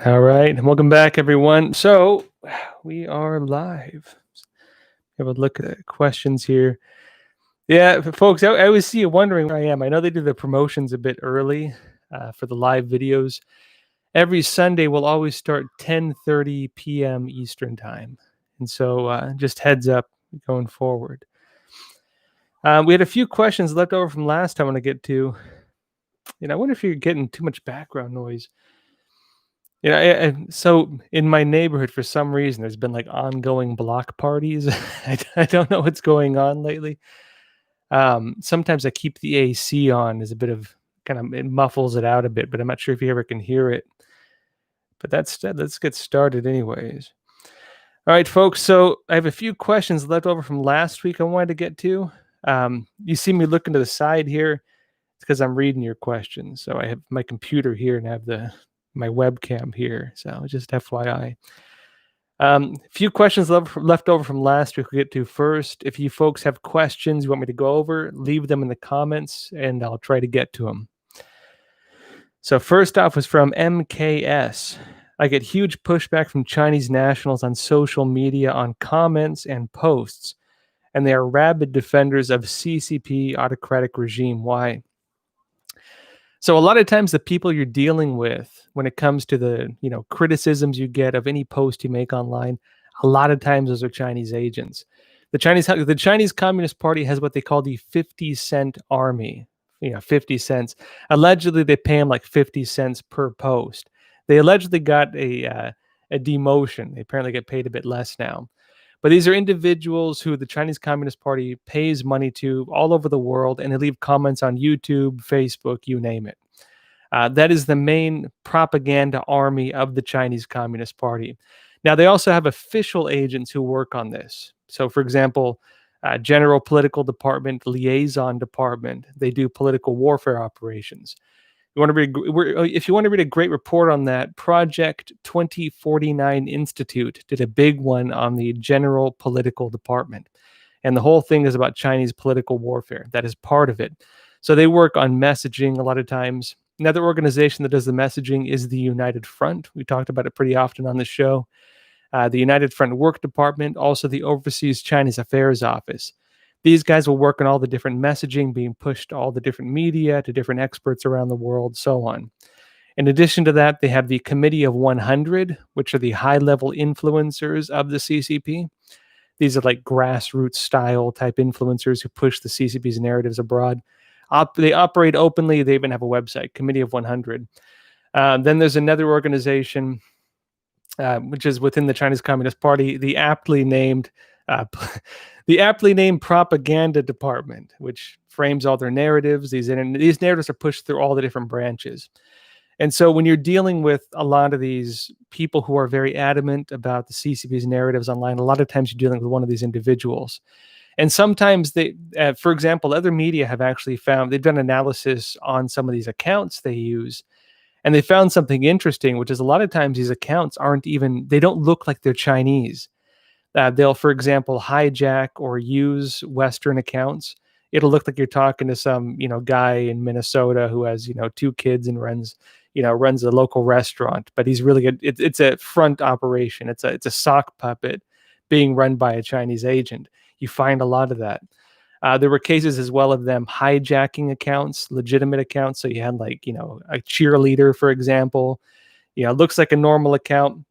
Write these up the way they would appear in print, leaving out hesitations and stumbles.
All right, and welcome back, everyone. So we are live. Have a look at the questions here. Yeah, folks, I always see you wondering where I am. I know they do the promotions a bit early for the live videos. Every Sunday, we'll always start 10:30 p.m. Eastern time, and so just heads up going forward. We had a few questions left over from last time I want to get to. I wonder if you're getting too much background noise. So in my neighborhood, for some reason, there's been like ongoing block parties. I don't know what's going on lately. Sometimes I keep the AC on as a bit of it muffles it out a bit, but I'm not sure if you ever can hear it. But let's get started anyways. All right, folks. So I have a few questions left over from last week I wanted to get to. You see me looking to the side here. It's because I'm reading your questions. So I have my computer here and I have my webcam here. So just FYI. Few questions left over from last week we'll get to first. If you folks have questions you want me to go over, leave them in the comments and I'll try to get to them. So first off was from MKS. I get huge pushback from Chinese nationals on social media on comments and posts, and they are rabid defenders of CCP autocratic regime. Why? So a lot of times the people you're dealing with when it comes to the, criticisms you get of any post you make online, a lot of times those are Chinese agents. The Chinese Communist Party has what they call the 50-cent army, 50 cents. Allegedly, they pay them like 50 cents per post. They allegedly got a demotion. They apparently get paid a bit less now. But these are individuals who the Chinese Communist Party pays money to all over the world, and they leave comments on YouTube, Facebook, you name it. That is the main propaganda army of the Chinese Communist Party. Now, they also have official agents who work on this. So, for example, General Political Department, Liaison Department, they do political warfare operations. If you want to read a great report on that, Project 2049 Institute did a big one on the General Political Department. And the whole thing is about Chinese political warfare. That is part of it. So they work on messaging a lot of times. Another organization that does the messaging is the United Front. We talked about it pretty often on the show. The United Front Work Department, also the Overseas Chinese Affairs Office. These guys will work on all the different messaging being pushed to all the different media, to different experts around the world, so on. In addition to that, they have the Committee of 100, which are the high-level influencers of the CCP. These are like grassroots style type influencers who push the CCP's narratives abroad. They operate openly. They even have a website, Committee of 100. Then there's another organization, which is within the Chinese Communist Party, the aptly named Propaganda Department, which frames all their narratives. These narratives are pushed through all the different branches. And so when you're dealing with a lot of these people who are very adamant about the CCP's narratives online, a lot of times you're dealing with one of these individuals. And sometimes for example, other media have actually they've done analysis on some of these accounts they use. And they found something interesting, which is a lot of times these accounts they don't look like they're Chinese. They'll, for example, hijack or use Western accounts. It'll look like you're talking to some, guy in Minnesota who has, 2 kids and runs a local restaurant. But he's really it's a front operation. It's a sock puppet being run by a Chinese agent. You find a lot of that. There were cases as well of them hijacking accounts, legitimate accounts. So you had a cheerleader, for example. It looks like a normal account,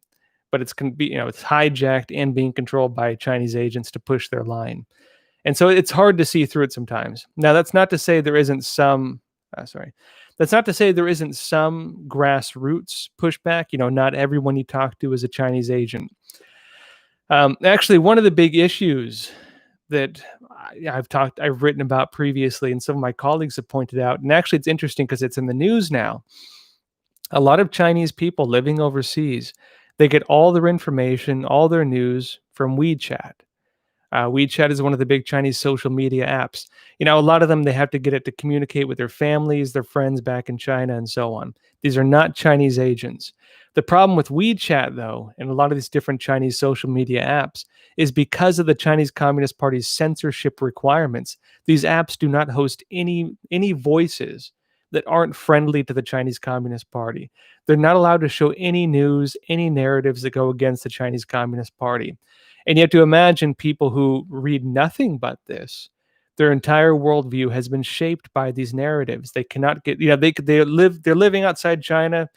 but it's hijacked and being controlled by Chinese agents to push their line. And so it's hard to see through it sometimes. Now, that's not to say there isn't some grassroots pushback. Not everyone you talk to is a Chinese agent. Actually, one of the big issues that I've written about previously and some of my colleagues have pointed out, and actually it's interesting because it's in the news now. A lot of Chinese people living overseas, they get all their information, all their news from WeChat. WeChat is one of the big Chinese social media apps. A lot of them, they have to get it to communicate with their families, their friends back in China, and so on. These are not Chinese agents. The problem with WeChat, though, and a lot of these different Chinese social media apps, is because of the Chinese Communist Party's censorship requirements, these apps do not host any voices that aren't friendly to the Chinese Communist Party. They're not allowed to show any news, any narratives that go against the Chinese Communist Party. And you have to imagine people who read nothing but this. Their entire worldview has been shaped by these narratives. They cannot get, they're living outside China,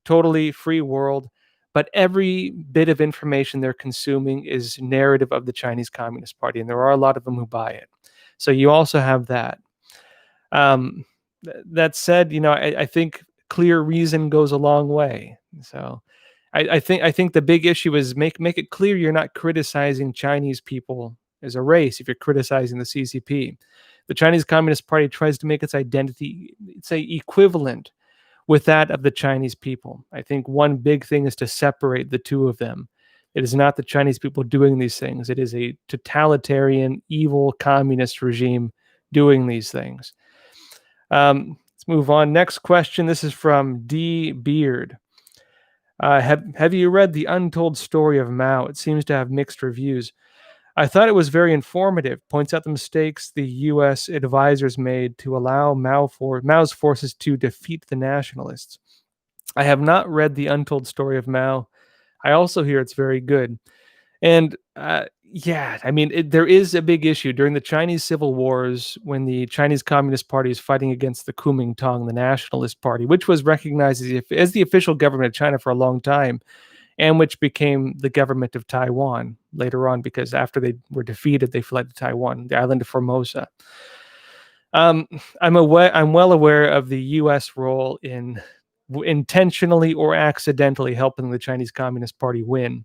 totally free world, but every bit of information they're consuming is narrative of the Chinese Communist Party, and there are a lot of them who buy it. So you also have that. That said, I think clear reason goes a long way. So I think the big issue is make it clear you're not criticizing Chinese people as a race if you're criticizing the CCP. The Chinese Communist Party tries to make its identity, say, equivalent with that of the Chinese people. I think one big thing is to separate the two of them. It is not the Chinese people doing these things. It is a totalitarian, evil communist regime doing these things. Let's move on. Next question. This is from D. Beard. Have you read The Untold Story of Mao? It seems to have mixed reviews. I thought it was very informative. Points out the mistakes the U.S. advisors made to allow Mao's forces to defeat the nationalists. I have not read The Untold Story of Mao. I also hear it's very good. And there is a big issue during the Chinese Civil Wars when the Chinese Communist Party is fighting against the Kuomintang, the Nationalist Party, which was recognized as the official government of China for a long time, and which became the government of Taiwan later on, because after they were defeated, they fled to Taiwan, the island of Formosa. I'm well aware of the U.S. role in intentionally or accidentally helping the Chinese Communist Party win.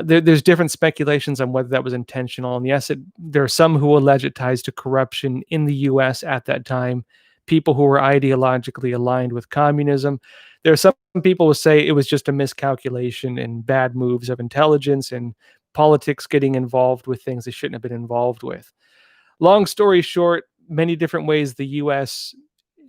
There's different speculations on whether that was intentional. And yes, there are some who allege it ties to corruption in the U.S. at that time, people who were ideologically aligned with communism. There are some people who say it was just a miscalculation and bad moves of intelligence and politics getting involved with things they shouldn't have been involved with. Long story short, many different ways the U.S.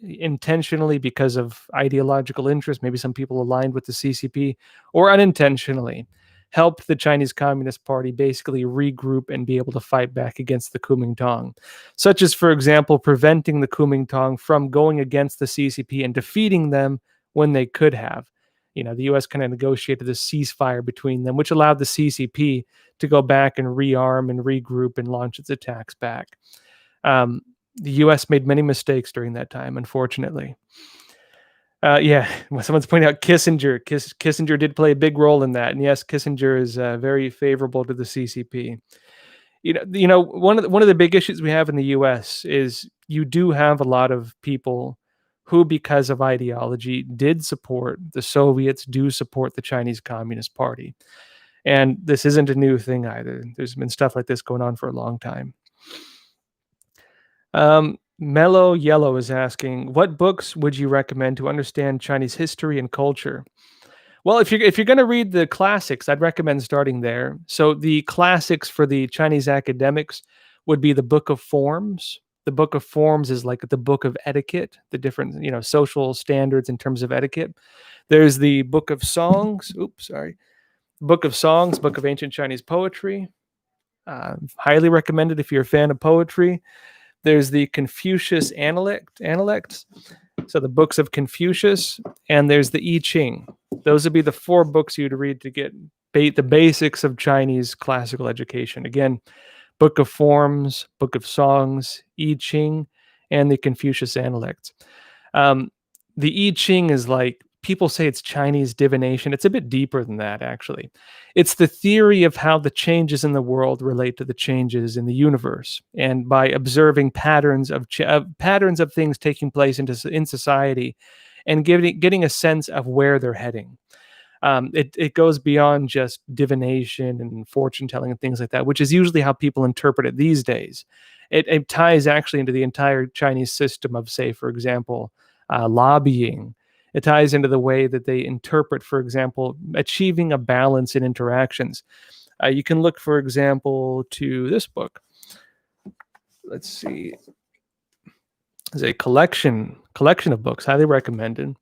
intentionally, because of ideological interest, maybe some people aligned with the CCP, or unintentionally, helped the Chinese Communist Party basically regroup and be able to fight back against the Kuomintang, such as, for example, preventing the Kuomintang from going against the CCP and defeating them when they could have. The U.S. kind of negotiated this ceasefire between them, which allowed the CCP to go back and rearm and regroup and launch its attacks back. The U.S. made many mistakes during that time, unfortunately. Someone's pointing out Kissinger. Kissinger did play a big role in that, and yes, Kissinger is very favorable to the CCP. One of the big issues we have in the U.S. is you do have a lot of people who, because of ideology, did support the Soviets, do support the Chinese Communist Party, and this isn't a new thing either. There's been stuff like this going on for a long time. Mellow Yellow is asking, what books would you recommend to understand Chinese history and culture? Well, if you're going to read the classics, I'd recommend starting there. So the classics for the Chinese academics would be the Book of Forms. The Book of Forms is like the book of etiquette, the different, social standards in terms of etiquette. There's the Book of Songs. Book of Songs, Book of Ancient Chinese Poetry. Highly recommended if you're a fan of poetry. There's the Confucius Analects, so the books of Confucius, and there's the I Ching. Those would be the 4 books you'd read to get the basics of Chinese classical education. Again, Book of Forms, Book of Songs, I Ching, and the Confucius Analects. The I Ching is like, people say it's Chinese divination. It's a bit deeper than that, actually. It's the theory of how the changes in the world relate to the changes in the universe, and by observing patterns of things taking place in society, and getting a sense of where they're heading. It goes beyond just divination and fortune telling and things like that, which is usually how people interpret it these days. It ties actually into the entire Chinese system of, say, for example, lobbying. It ties into the way that they interpret, for example, achieving a balance in interactions. You can look, for example, to this book. Let's see. There's a collection of books, highly recommended.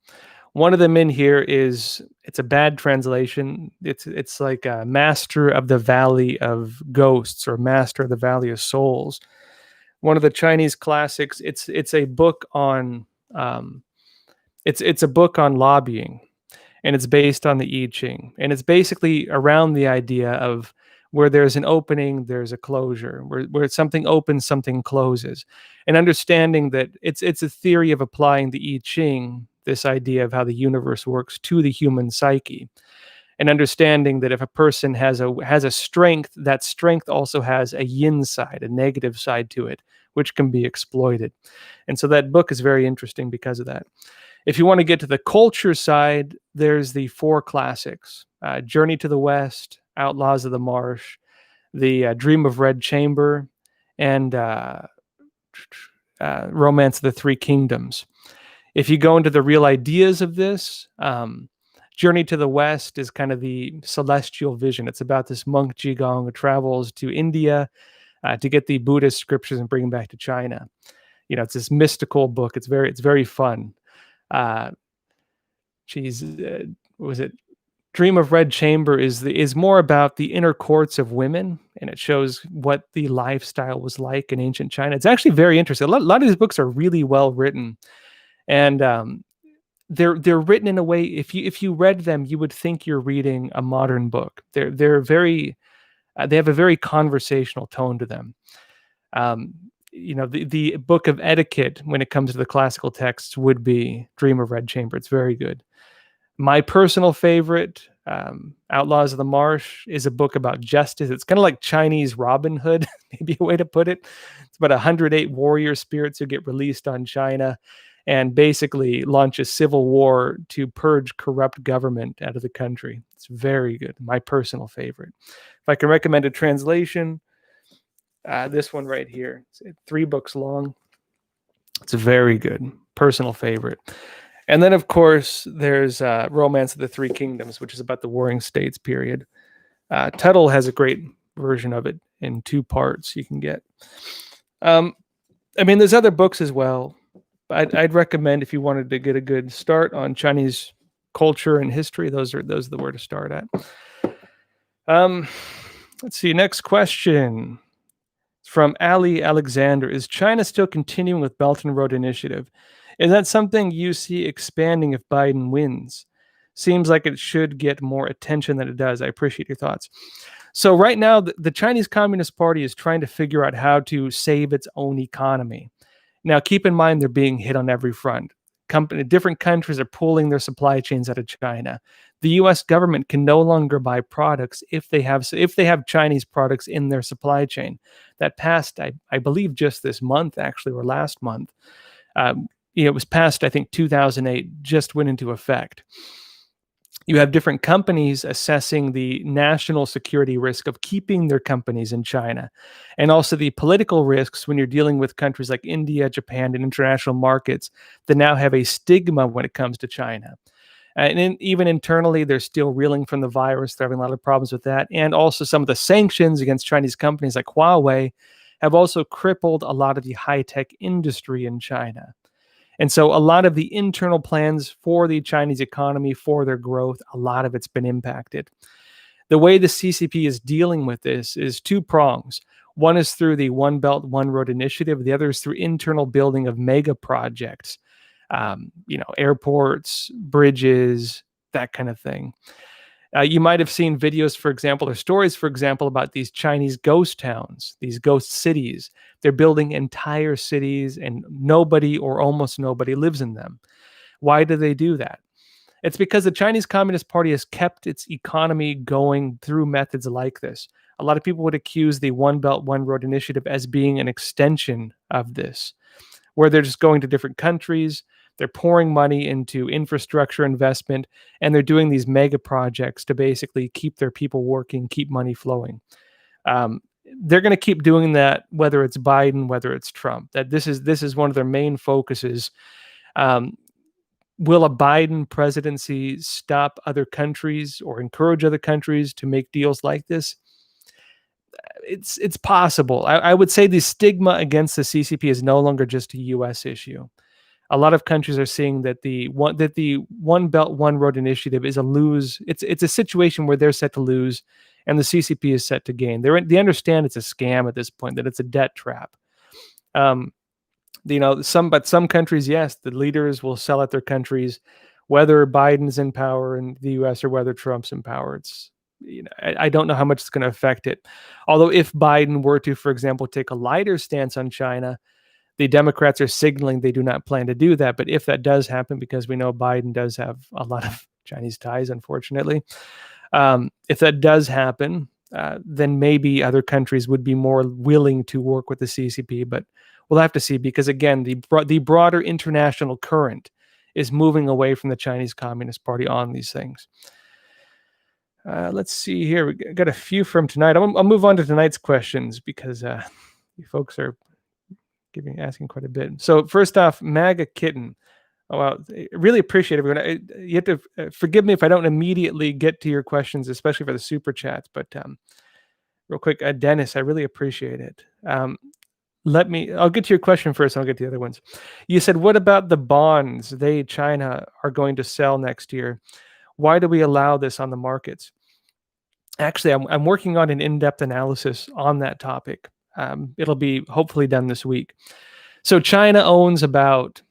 One of them in here it's a bad translation. It's like a Master of the Valley of Ghosts or Master of the Valley of Souls. One of the Chinese classics. It's a book on Um, it's a book on lobbying, and it's based on the I Ching, and it's basically around the idea of where there's an opening, there's a closure. Where something opens, something closes, and understanding that it's a theory of applying the I Ching, this idea of how the universe works, to the human psyche, and understanding that if a person has a strength, that strength also has a yin side, a negative side to it, which can be exploited. And so that book is very interesting because of that. If you want to get to the culture side, there's the four classics: Journey to the West, Outlaws of the Marsh, The Dream of Red Chamber, and Romance of the Three Kingdoms. If you go into the real ideas of this, Journey to the West is kind of the celestial vision. It's about this monk Zhigong who travels to India to get the Buddhist scriptures and bring them back to China. It's this mystical book. It's very fun. Uh, what was it? Dream of Red Chamber is more about the inner courts of women, and it shows what the lifestyle was like in ancient China. It's actually very interesting. A lot of these books are really well written, and they're written in a way. If you read them, you would think you're reading a modern book. They're very they have a very conversational tone to them. The book of etiquette when it comes to the classical texts would be Dream of Red Chamber. It's very good. My personal favorite, Outlaws of the Marsh, is a book about justice. It's kind of like Chinese Robin Hood, maybe a way to put it. It's about 108 warrior spirits who get released on China and basically launch a civil war to purge corrupt government out of the country. It's very good. My personal favorite. If I can recommend a translation, this one right here. It's 3 books long. It's very good. Personal favorite. And then, of course, there's Romance of the Three Kingdoms, which is about the Warring States period. Tuttle has a great version of it in 2 parts you can get. There's other books as well. I'd recommend, if you wanted to get a good start on Chinese culture and history, those are the where to start at. Let's see. Next question from Ali Alexander. Is China still continuing with Belt and Road Initiative? Is that something you see expanding if Biden wins? Seems like it should get more attention than it does. I appreciate your thoughts. So right now, the Chinese Communist Party is trying to figure out how to save its own economy. Now, keep in mind, they're being hit on every front. Different countries are pulling their supply chains out of China. The U.S. government can no longer buy products if they have Chinese products in their supply chain. That passed, I believe, just this month, actually, or last month. It was passed, I think, 2008, just went into effect. You have different companies assessing the national security risk of keeping their companies in China, and also the political risks when you're dealing with countries like India, Japan, and international markets that now have a stigma when it comes to China. And even internally, they're still reeling from the virus. They're having a lot of problems with that. And also some of the sanctions against Chinese companies like Huawei have also crippled a lot of the high-tech industry in China. And so a lot of the internal plans for the Chinese economy, for their growth, a lot of it's been impacted. The way the CCP is dealing with this is 2 prongs. One is through the One Belt, One Road initiative. The other is through internal building of mega projects, airports, bridges, that kind of thing. You might have seen videos, for example, or stories, for example, about these Chinese ghost towns, these ghost cities. They're building entire cities and nobody or almost nobody lives in them. Why do they do that? It's because the Chinese Communist Party has kept its economy going through methods like this. A lot of people would accuse the One Belt, One Road initiative as being an extension of this, where they're just going to different countries. They're pouring money into infrastructure investment, and they're doing these mega projects to basically keep their people working, keep money flowing. They're going to keep doing that, whether it's Biden, whether it's Trump. That this is one of their main focuses. Will a Biden presidency stop other countries or encourage other countries to make deals like this? It's possible. I would say the stigma against the CCP is no longer just a U.S. issue. A lot of countries are seeing that the One Belt, One Road initiative is a lose. It's a situation where they're set to lose, and the CCP is set to gain. They understand it's a scam at this point, that it's a debt trap. But some countries, yes, the leaders will sell out their countries, whether Biden's in power in the U.S. or whether Trump's in power. I don't know how much it's going to affect it. Although, if Biden were to, for example, take a lighter stance on China, the Democrats are signaling they do not plan to do that. But if that does happen, because we know Biden does have a lot of Chinese ties, unfortunately, if that does happen, then maybe other countries would be more willing to work with the CCP. But we'll have to see, because again, the broader international current is moving away from the Chinese Communist Party on these things. Let's see here. We got a few from tonight. I'll move on to tonight's questions because you folks are asking quite a bit. So first off, MAGA Kitten. Oh, well, really appreciate everyone. You have to forgive me if I don't immediately get to your questions, especially for the super chats. But real quick, Dennis, I really appreciate it. I'll get to your question first, and I'll get to the other ones. You said, what about the bonds China, are going to sell next year? Why do we allow this on the markets? Actually, I'm working on an in-depth analysis on that topic. It'll be hopefully done this week. So China owns about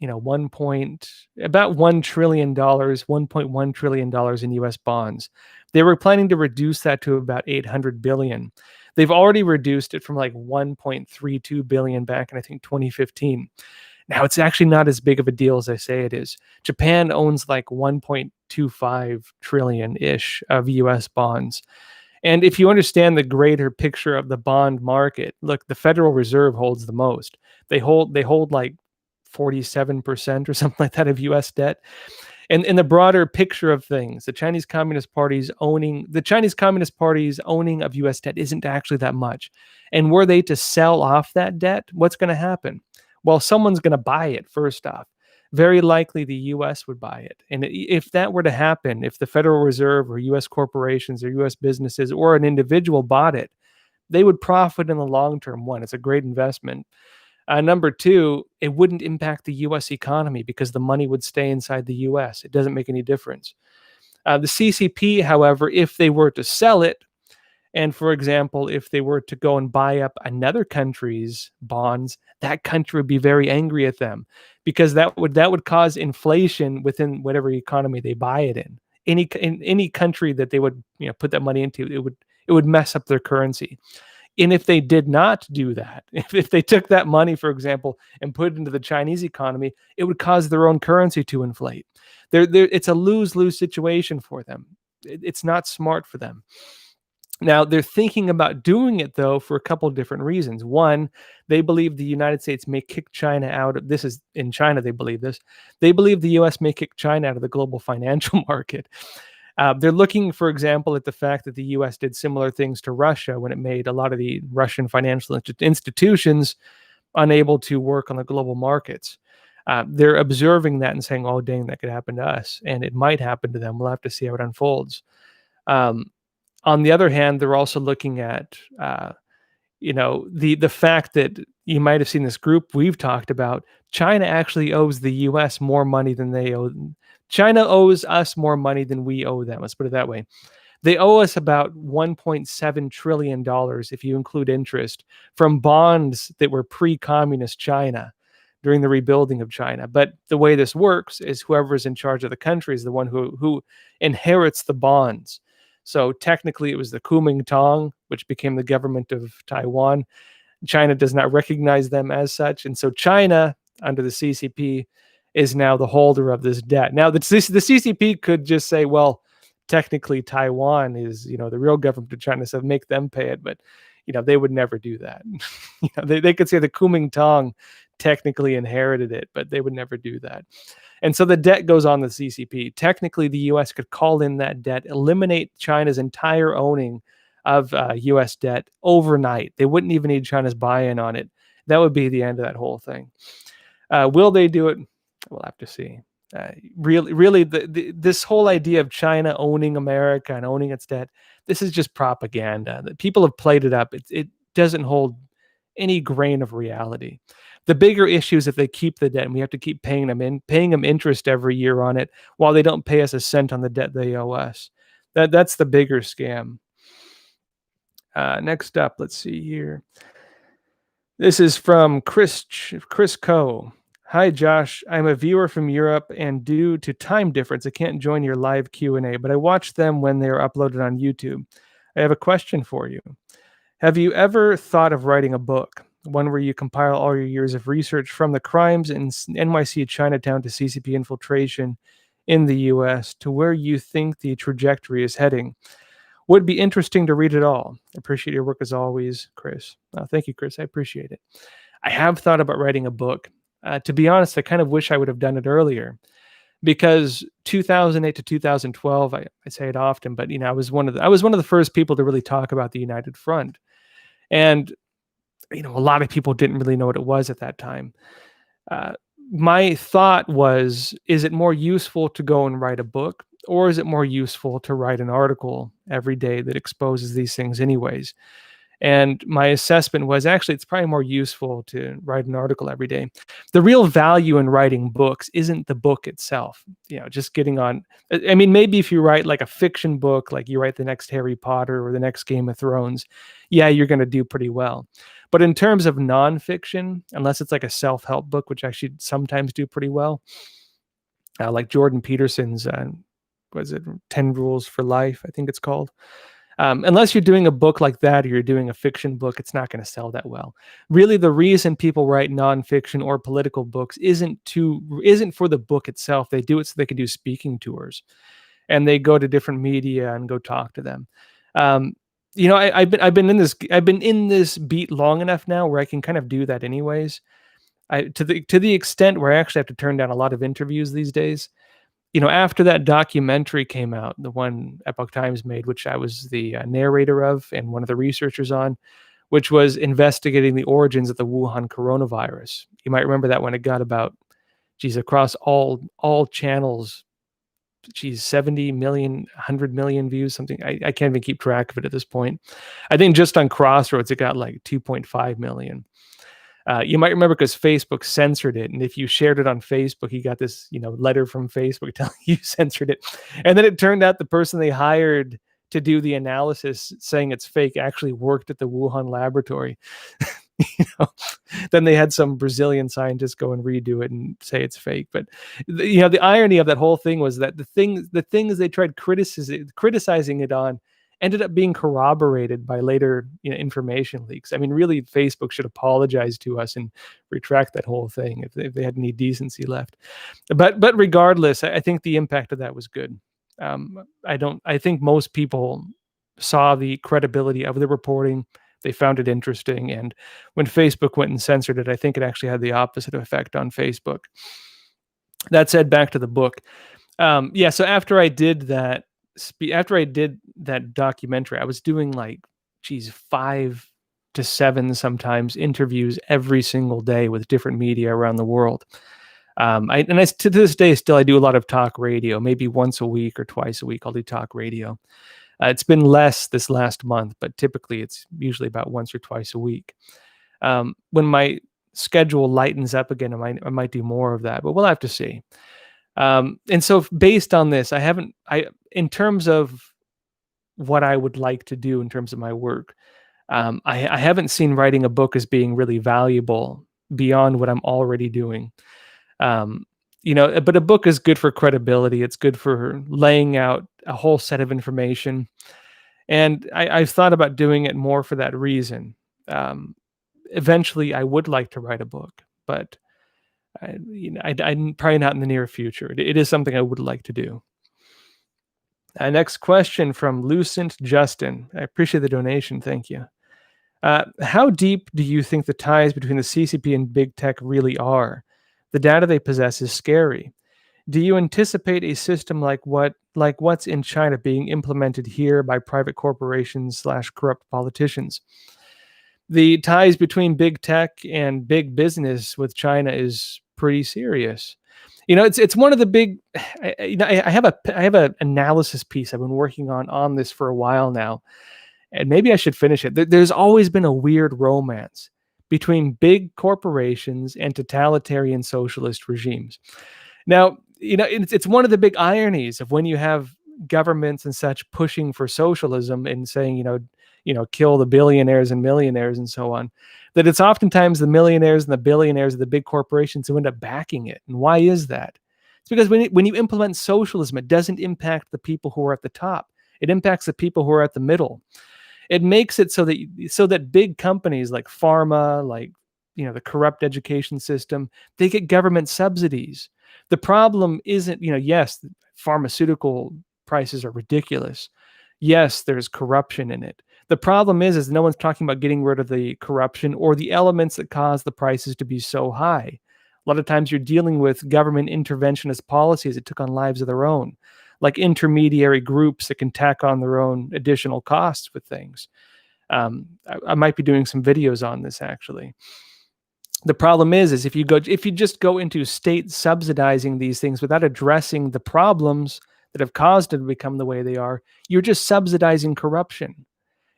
about $1 trillion, $1.1 trillion in US bonds. They were planning to reduce that to about 800 billion. They've already reduced it from like 1.32 billion back in, I think, 2015. Now, it's actually not as big of a deal as I say it is. Japan owns like 1.25 trillion-ish of US bonds. And if you understand the greater picture of the bond market, look, the Federal Reserve holds the most. They hold like 47% or something like that of US debt. And in the broader picture of things, the Chinese Communist Party's owning of US debt isn't actually that much. And were they to sell off that debt, what's going to happen? Well, someone's going to buy it first off. Very likely the US would buy it. And if that were to happen, if the Federal Reserve or US corporations or US businesses or an individual bought it, they would profit in the long term. One, it's a great investment. Number two, it wouldn't impact the US economy because the money would stay inside the US. It doesn't make any difference. The CCP, however, if they were to sell it, and for example, if they were to go and buy up another country's bonds, that country would be very angry at them because that would cause inflation within whatever economy they buy it in. Any country that they would put that money into, it would mess up their currency. And if they did not do that, if they took that money, for example, and put it into the Chinese economy, it would cause their own currency to inflate. It's a lose-lose situation for them. It's not smart for them. Now, they're thinking about doing it, though, for a couple of different reasons. One, they believe the United States may kick China out of this. Is in China, they believe this. They believe the U.S. may kick China out of the global financial market. They're looking, for example, at the fact that the U.S. did similar things to Russia when it made a lot of the Russian financial institutions unable to work on the global markets. They're observing that and saying, oh, dang, that could happen to us. And it might happen to them. We'll have to see how it unfolds. On the other hand, they're also looking at, the fact that you might have seen this group we've talked about. China actually owes the U.S. more money than they owe. China owes us more money than we owe them. Let's put it that way. They owe us about $1.7 trillion, if you include interest, from bonds that were pre-communist China during the rebuilding of China. But the way this works is whoever is in charge of the country is the one who inherits the bonds. So technically, it was the Kuomintang, which became the government of Taiwan. China does not recognize them as such. And so China, under the CCP, is now the holder of this debt. Now, the CCP could just say, well, technically Taiwan is, the real government of China, so make them pay it. But, they would never do that. They could say the Kuomintang technically inherited it, but they would never do that. And so the debt goes on the CCP. Technically, the U.S. could call in that debt, eliminate China's entire owning of U.S. debt overnight. They wouldn't even need China's buy-in on it. That would be the end of that whole thing. Will they do it? We'll have to see. Really, this whole idea of China owning America and owning its debt, this is just propaganda. People have played it up. It doesn't hold any grain of reality. The bigger issue is if they keep the debt and we have to keep paying them interest every year on it while they don't pay us a cent on the debt they owe us. That's the bigger scam. Next up, let's see here. This is from Chris Coe. Hi, Josh. I'm a viewer from Europe, and due to time difference, I can't join your live Q&A, but I watch them when they are uploaded on YouTube. I have a question for you. Have you ever thought of writing a book, one where you compile all your years of research from the crimes in NYC Chinatown to CCP infiltration in the US to where you think the trajectory is heading? Would be interesting to read it all. Appreciate your work as always, Chris. Thank you, Chris. I appreciate it. I have thought about writing a book. To be honest, I kind of wish I would have done it earlier because 2008 to 2012, I say it often, but I was one of the first people to really talk about the United Front. And a lot of people didn't really know what it was at that time. My thought was, is it more useful to go and write a book, or is it more useful to write an article every day that exposes these things anyways? And my assessment was, actually, it's probably more useful to write an article every day. The real value in writing books isn't the book itself, just getting on. I mean, maybe if you write like a fiction book, like you write the next Harry Potter or the next Game of Thrones, yeah, you're going to do pretty well. But in terms of nonfiction, unless it's like a self-help book, which actually sometimes do pretty well, like Jordan Peterson's, was it 10 Rules for Life, I think it's called. Unless you're doing a book like that or you're doing a fiction book, it's not going to sell that well. Really, the reason people write nonfiction or political books isn't for the book itself. They do it so they can do speaking tours, and they go to different media and go talk to them. I've been in this beat long enough now where I can kind of do that anyways. To the extent where I actually have to turn down a lot of interviews these days. After that documentary came out, the one Epoch Times made, which I was the narrator of and one of the researchers on, which was investigating the origins of the Wuhan coronavirus. You might remember that when it got about, across all channels, 70 million, 100 million views, something. I can't even keep track of it at this point. I think just on Crossroads, it got like 2.5 million. You might remember because Facebook censored it, and if you shared it on Facebook, you got this, letter from Facebook telling you censored it. And then it turned out the person they hired to do the analysis, saying it's fake, actually worked at the Wuhan laboratory. Then they had some Brazilian scientists go and redo it and say it's fake. But the irony of that whole thing was that the things they tried criticizing it on ended up being corroborated by later information leaks. I mean, really, Facebook should apologize to us and retract that whole thing if they had any decency left. But regardless, I think the impact of that was good. I think most people saw the credibility of the reporting. They found it interesting. And when Facebook went and censored it, I think it actually had the opposite effect on Facebook. That said, back to the book. So after I did that documentary, I was doing 5 to 7 sometimes interviews every single day with different media around the world. To this day, still, I do a lot of talk radio, maybe once a week or twice a week. I'll do talk radio. It's been less this last month, but typically it's usually about once or twice a week. When my schedule lightens up again, I might do more of that, but we'll have to see. And so based on this, in terms of what I would like to do in terms of my work, I haven't seen writing a book as being really valuable beyond what I'm already doing. But a book is good for credibility. It's good for laying out a whole set of information. And I've thought about doing it more for that reason. Eventually, I would like to write a book, but I'm probably not in the near future. It is something I would like to do. Next question from Lucent Justin. I appreciate the donation. Thank you. How deep do you think the ties between the CCP and Big Tech really are? The data they possess is scary. Do you anticipate a system like what's in China being implemented here by private corporations / corrupt politicians? The ties between Big Tech and big business with China is pretty serious. It's one of the big. I have an analysis piece I've been working on this for a while now, and maybe I should finish it. There's always been a weird romance between big corporations and totalitarian socialist regimes. Now, it's one of the big ironies of when you have governments and such pushing for socialism and saying, kill the billionaires and millionaires and so on, that it's oftentimes the millionaires and the billionaires of the big corporations who end up backing it. And why is that? It's because when you implement socialism, it doesn't impact the people who are at the top. It impacts the people who are at the middle. It makes it so that big companies like pharma, like the corrupt education system, they get government subsidies. The problem isn't, yes, pharmaceutical prices are ridiculous. Yes, there's corruption in it. The problem is no one's talking about getting rid of the corruption or the elements that cause the prices to be so high. A lot of times you're dealing with government interventionist policies that took on lives of their own, like intermediary groups that can tack on their own additional costs with things. I might be doing some videos on this actually. The problem is if you just go into state subsidizing these things without addressing the problems that have caused it to become the way they are, you're just subsidizing corruption.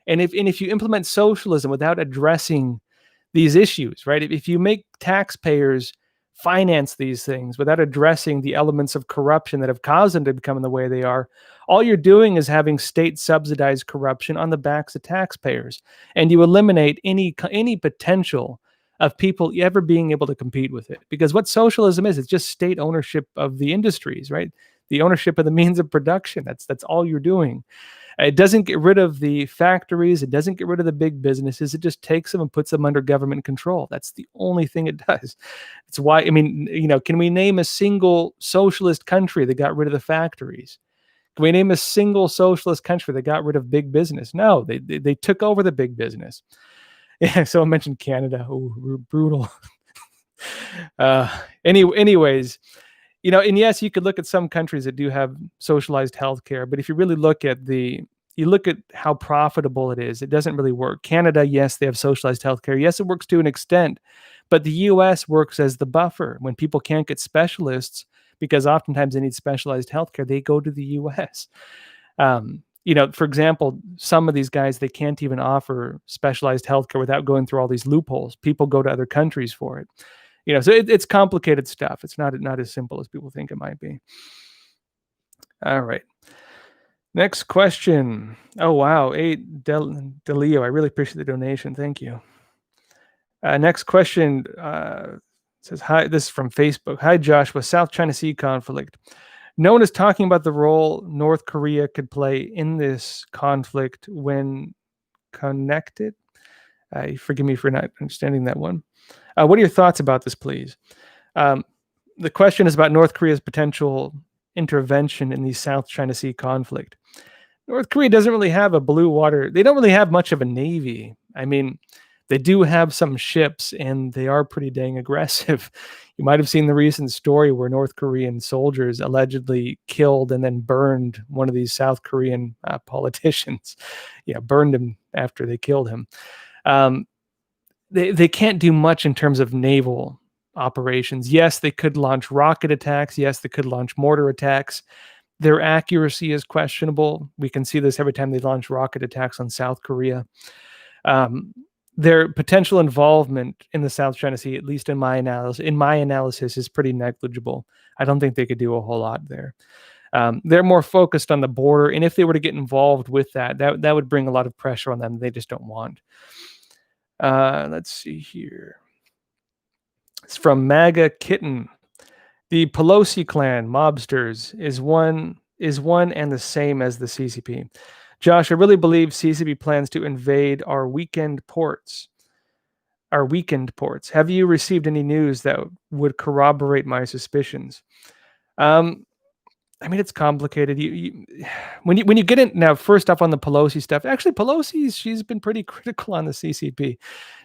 And if you implement socialism without addressing these issues, right? If you make taxpayers finance these things without addressing the elements of corruption that have caused them to become the way they are, all you're doing is having state subsidized corruption on the backs of taxpayers, and you eliminate any potential of people ever being able to compete with it. Because what socialism is, it's just state ownership of the industries, right? The ownership of the means of production. That's all you're doing. It doesn't get rid of the factories. It doesn't get rid of the big businesses. It just takes them and puts them under government control. That's the only thing it does. It's why, can we name a single socialist country that got rid of the factories? Can we name a single socialist country that got rid of big business? No, they took over the big business. Yeah, so I mentioned Canada. Oh, brutal. Anyways, and yes, you could look at some countries that do have socialized healthcare, but if you really look at how profitable it is, it doesn't really work. Canada, yes, they have socialized healthcare. Yes, it works to an extent, but the US works as the buffer. When people can't get specialists, because oftentimes they need specialized healthcare, they go to the US. For example, some of these guys, they can't even offer specialized healthcare without going through all these loopholes. People go to other countries for it. So it's complicated stuff. It's not as simple as people think it might be. All right. Next question. Oh, wow. Delio, I really appreciate the donation. Thank you. Next question says, hi, this is from Facebook. Hi, Joshua. South China Sea conflict. No one is talking about the role North Korea could play in this conflict when connected. Forgive me for not understanding that one. What are your thoughts about this, please? The question is about North Korea's potential intervention in the South China Sea conflict. North Korea doesn't really have a blue water. They don't really have much of a navy. They do have some ships, and they are pretty dang aggressive. You might have seen the recent story where North Korean soldiers allegedly killed and then burned one of these South Korean politicians. Yeah, burned him after they killed him. They can't do much in terms of naval operations. Yes, they could launch rocket attacks. Yes, they could launch mortar attacks. Their accuracy is questionable. We can see this every time they launch rocket attacks on South Korea. Their potential involvement in the South China Sea, at least in my analysis, is pretty negligible. I don't think they could do a whole lot there. They're more focused on the border, and if they were to get involved with that would bring a lot of pressure on them. They just don't want. Let's see here. It's from MAGA Kitten. The Pelosi clan, mobsters, is one and the same as the CCP. Josh, I really believe CCP plans to invade our weakened ports. Have you received any news that would corroborate my suspicions? It's complicated. When you get in now, first off on the Pelosi stuff, actually she's been pretty critical on the CCP.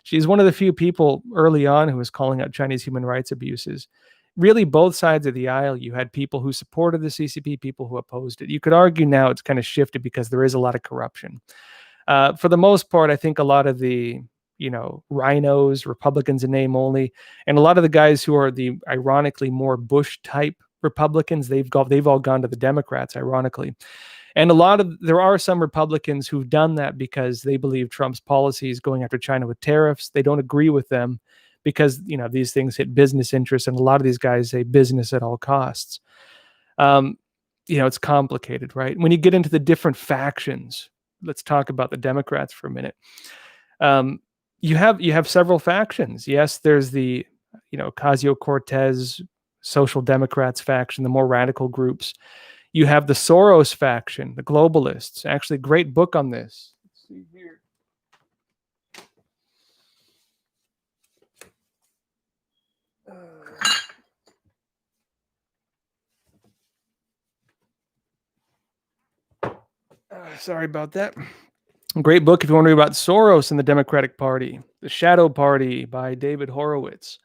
She's one of the few people early on who was calling out Chinese human rights abuses. Really, both sides of the aisle, you had people who supported the CCP, people who opposed it. You could argue now it's kind of shifted because there is a lot of corruption. For the most part, I think a lot of the rhinos, Republicans in name only, and a lot of the guys who are the ironically more Bush type Republicans, they've all gone to the Democrats, ironically. And there are some Republicans who've done that because they believe Trump's policies going after China with tariffs. They don't agree with them because these things hit business interests, and a lot of these guys say business at all costs. It's complicated, right? When you get into the different factions, let's talk about the Democrats for a minute. Um, you have several factions. Yes, there's the Ocasio-Cortez Social Democrats faction, the more radical groups. You have the Soros faction, the globalists. Actually, great book on this. Let's see here. Sorry about that. Great book if you want to read about Soros and the Democratic Party, The Shadow Party by David Horowitz.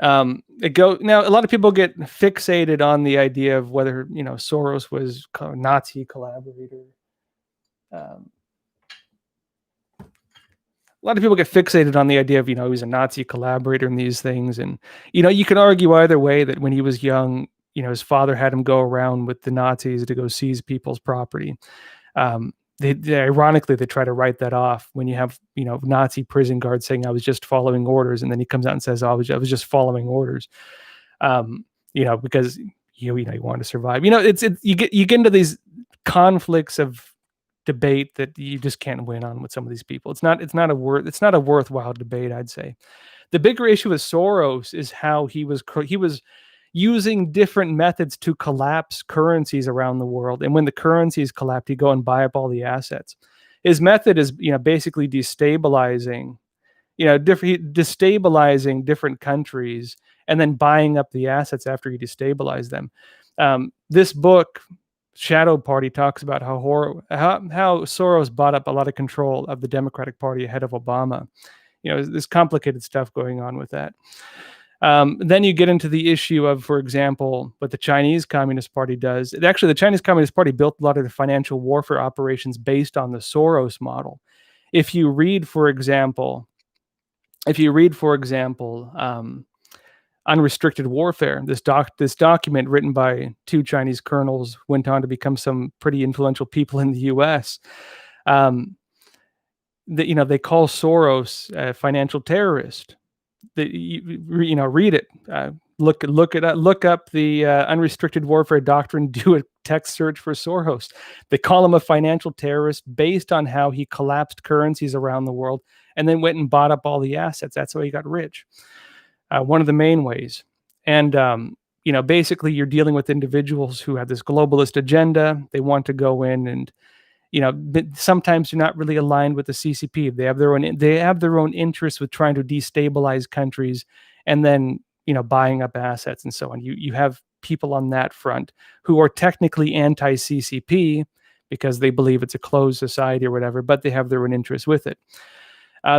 Now a lot of people get fixated on the idea of whether Soros was a Nazi collaborator. A lot of people get fixated on the idea of he was a Nazi collaborator in these things, and you can argue either way that when he was young, his father had him go around with the Nazis to go seize people's property. Ironically, they try to write that off when you have Nazi prison guards saying I was just following orders, and then he comes out and says I was just following orders, because you want to survive. You get into these conflicts of debate that you just can't win on with some of these people. It's not a worthwhile debate, I'd say. The bigger issue with Soros is how he was using different methods to collapse currencies around the world. And when the currencies collapse, he'd go and buy up all the assets. His method is, basically destabilizing different countries and then buying up the assets after he destabilized them. This book, Shadow Party, talks about how Soros bought up a lot of control of the Democratic Party ahead of Obama. There's complicated stuff going on with that. Then you get into the issue of, for example, what the Chinese Communist Party does. Actually, the Chinese Communist Party built a lot of the financial warfare operations based on the Soros model. If you read, for example, Unrestricted Warfare, this document written by two Chinese colonels went on to become some pretty influential people in the U.S. They call Soros a financial terrorist. Read it. Look up the Unrestricted Warfare Doctrine. Do a text search for Soros. They call him a financial terrorist based on how he collapsed currencies around the world and then went and bought up all the assets. That's how he got rich. One of the main ways. And basically, you're dealing with individuals who have this globalist agenda. They want to go in and but sometimes they're not really aligned with the CCP. They have their own interests with trying to destabilize countries and then buying up assets and so on. You have people on that front who are technically anti-CCP because they believe it's a closed society or whatever, but they have their own interests with it.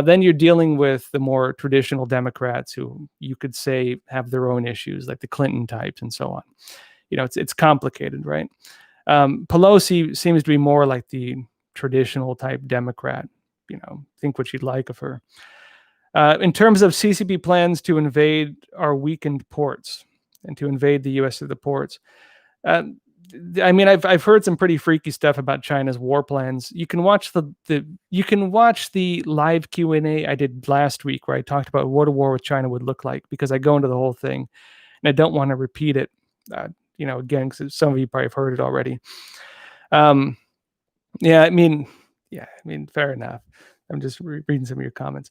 Then you're dealing with the more traditional Democrats who you could say have their own issues, like the Clinton types and so on. It's complicated, right? Pelosi seems to be more like the traditional type Democrat. Think what you'd like of her. In terms of CCP plans to invade our weakened ports and to invade the U.S. through the ports, I've heard some pretty freaky stuff about China's war plans. You can watch the live Q&A I did last week where I talked about what a war with China would look like, because I go into the whole thing and I don't want to repeat it. Again, because some of you probably have heard it already. Fair enough. I'm just reading some of your comments.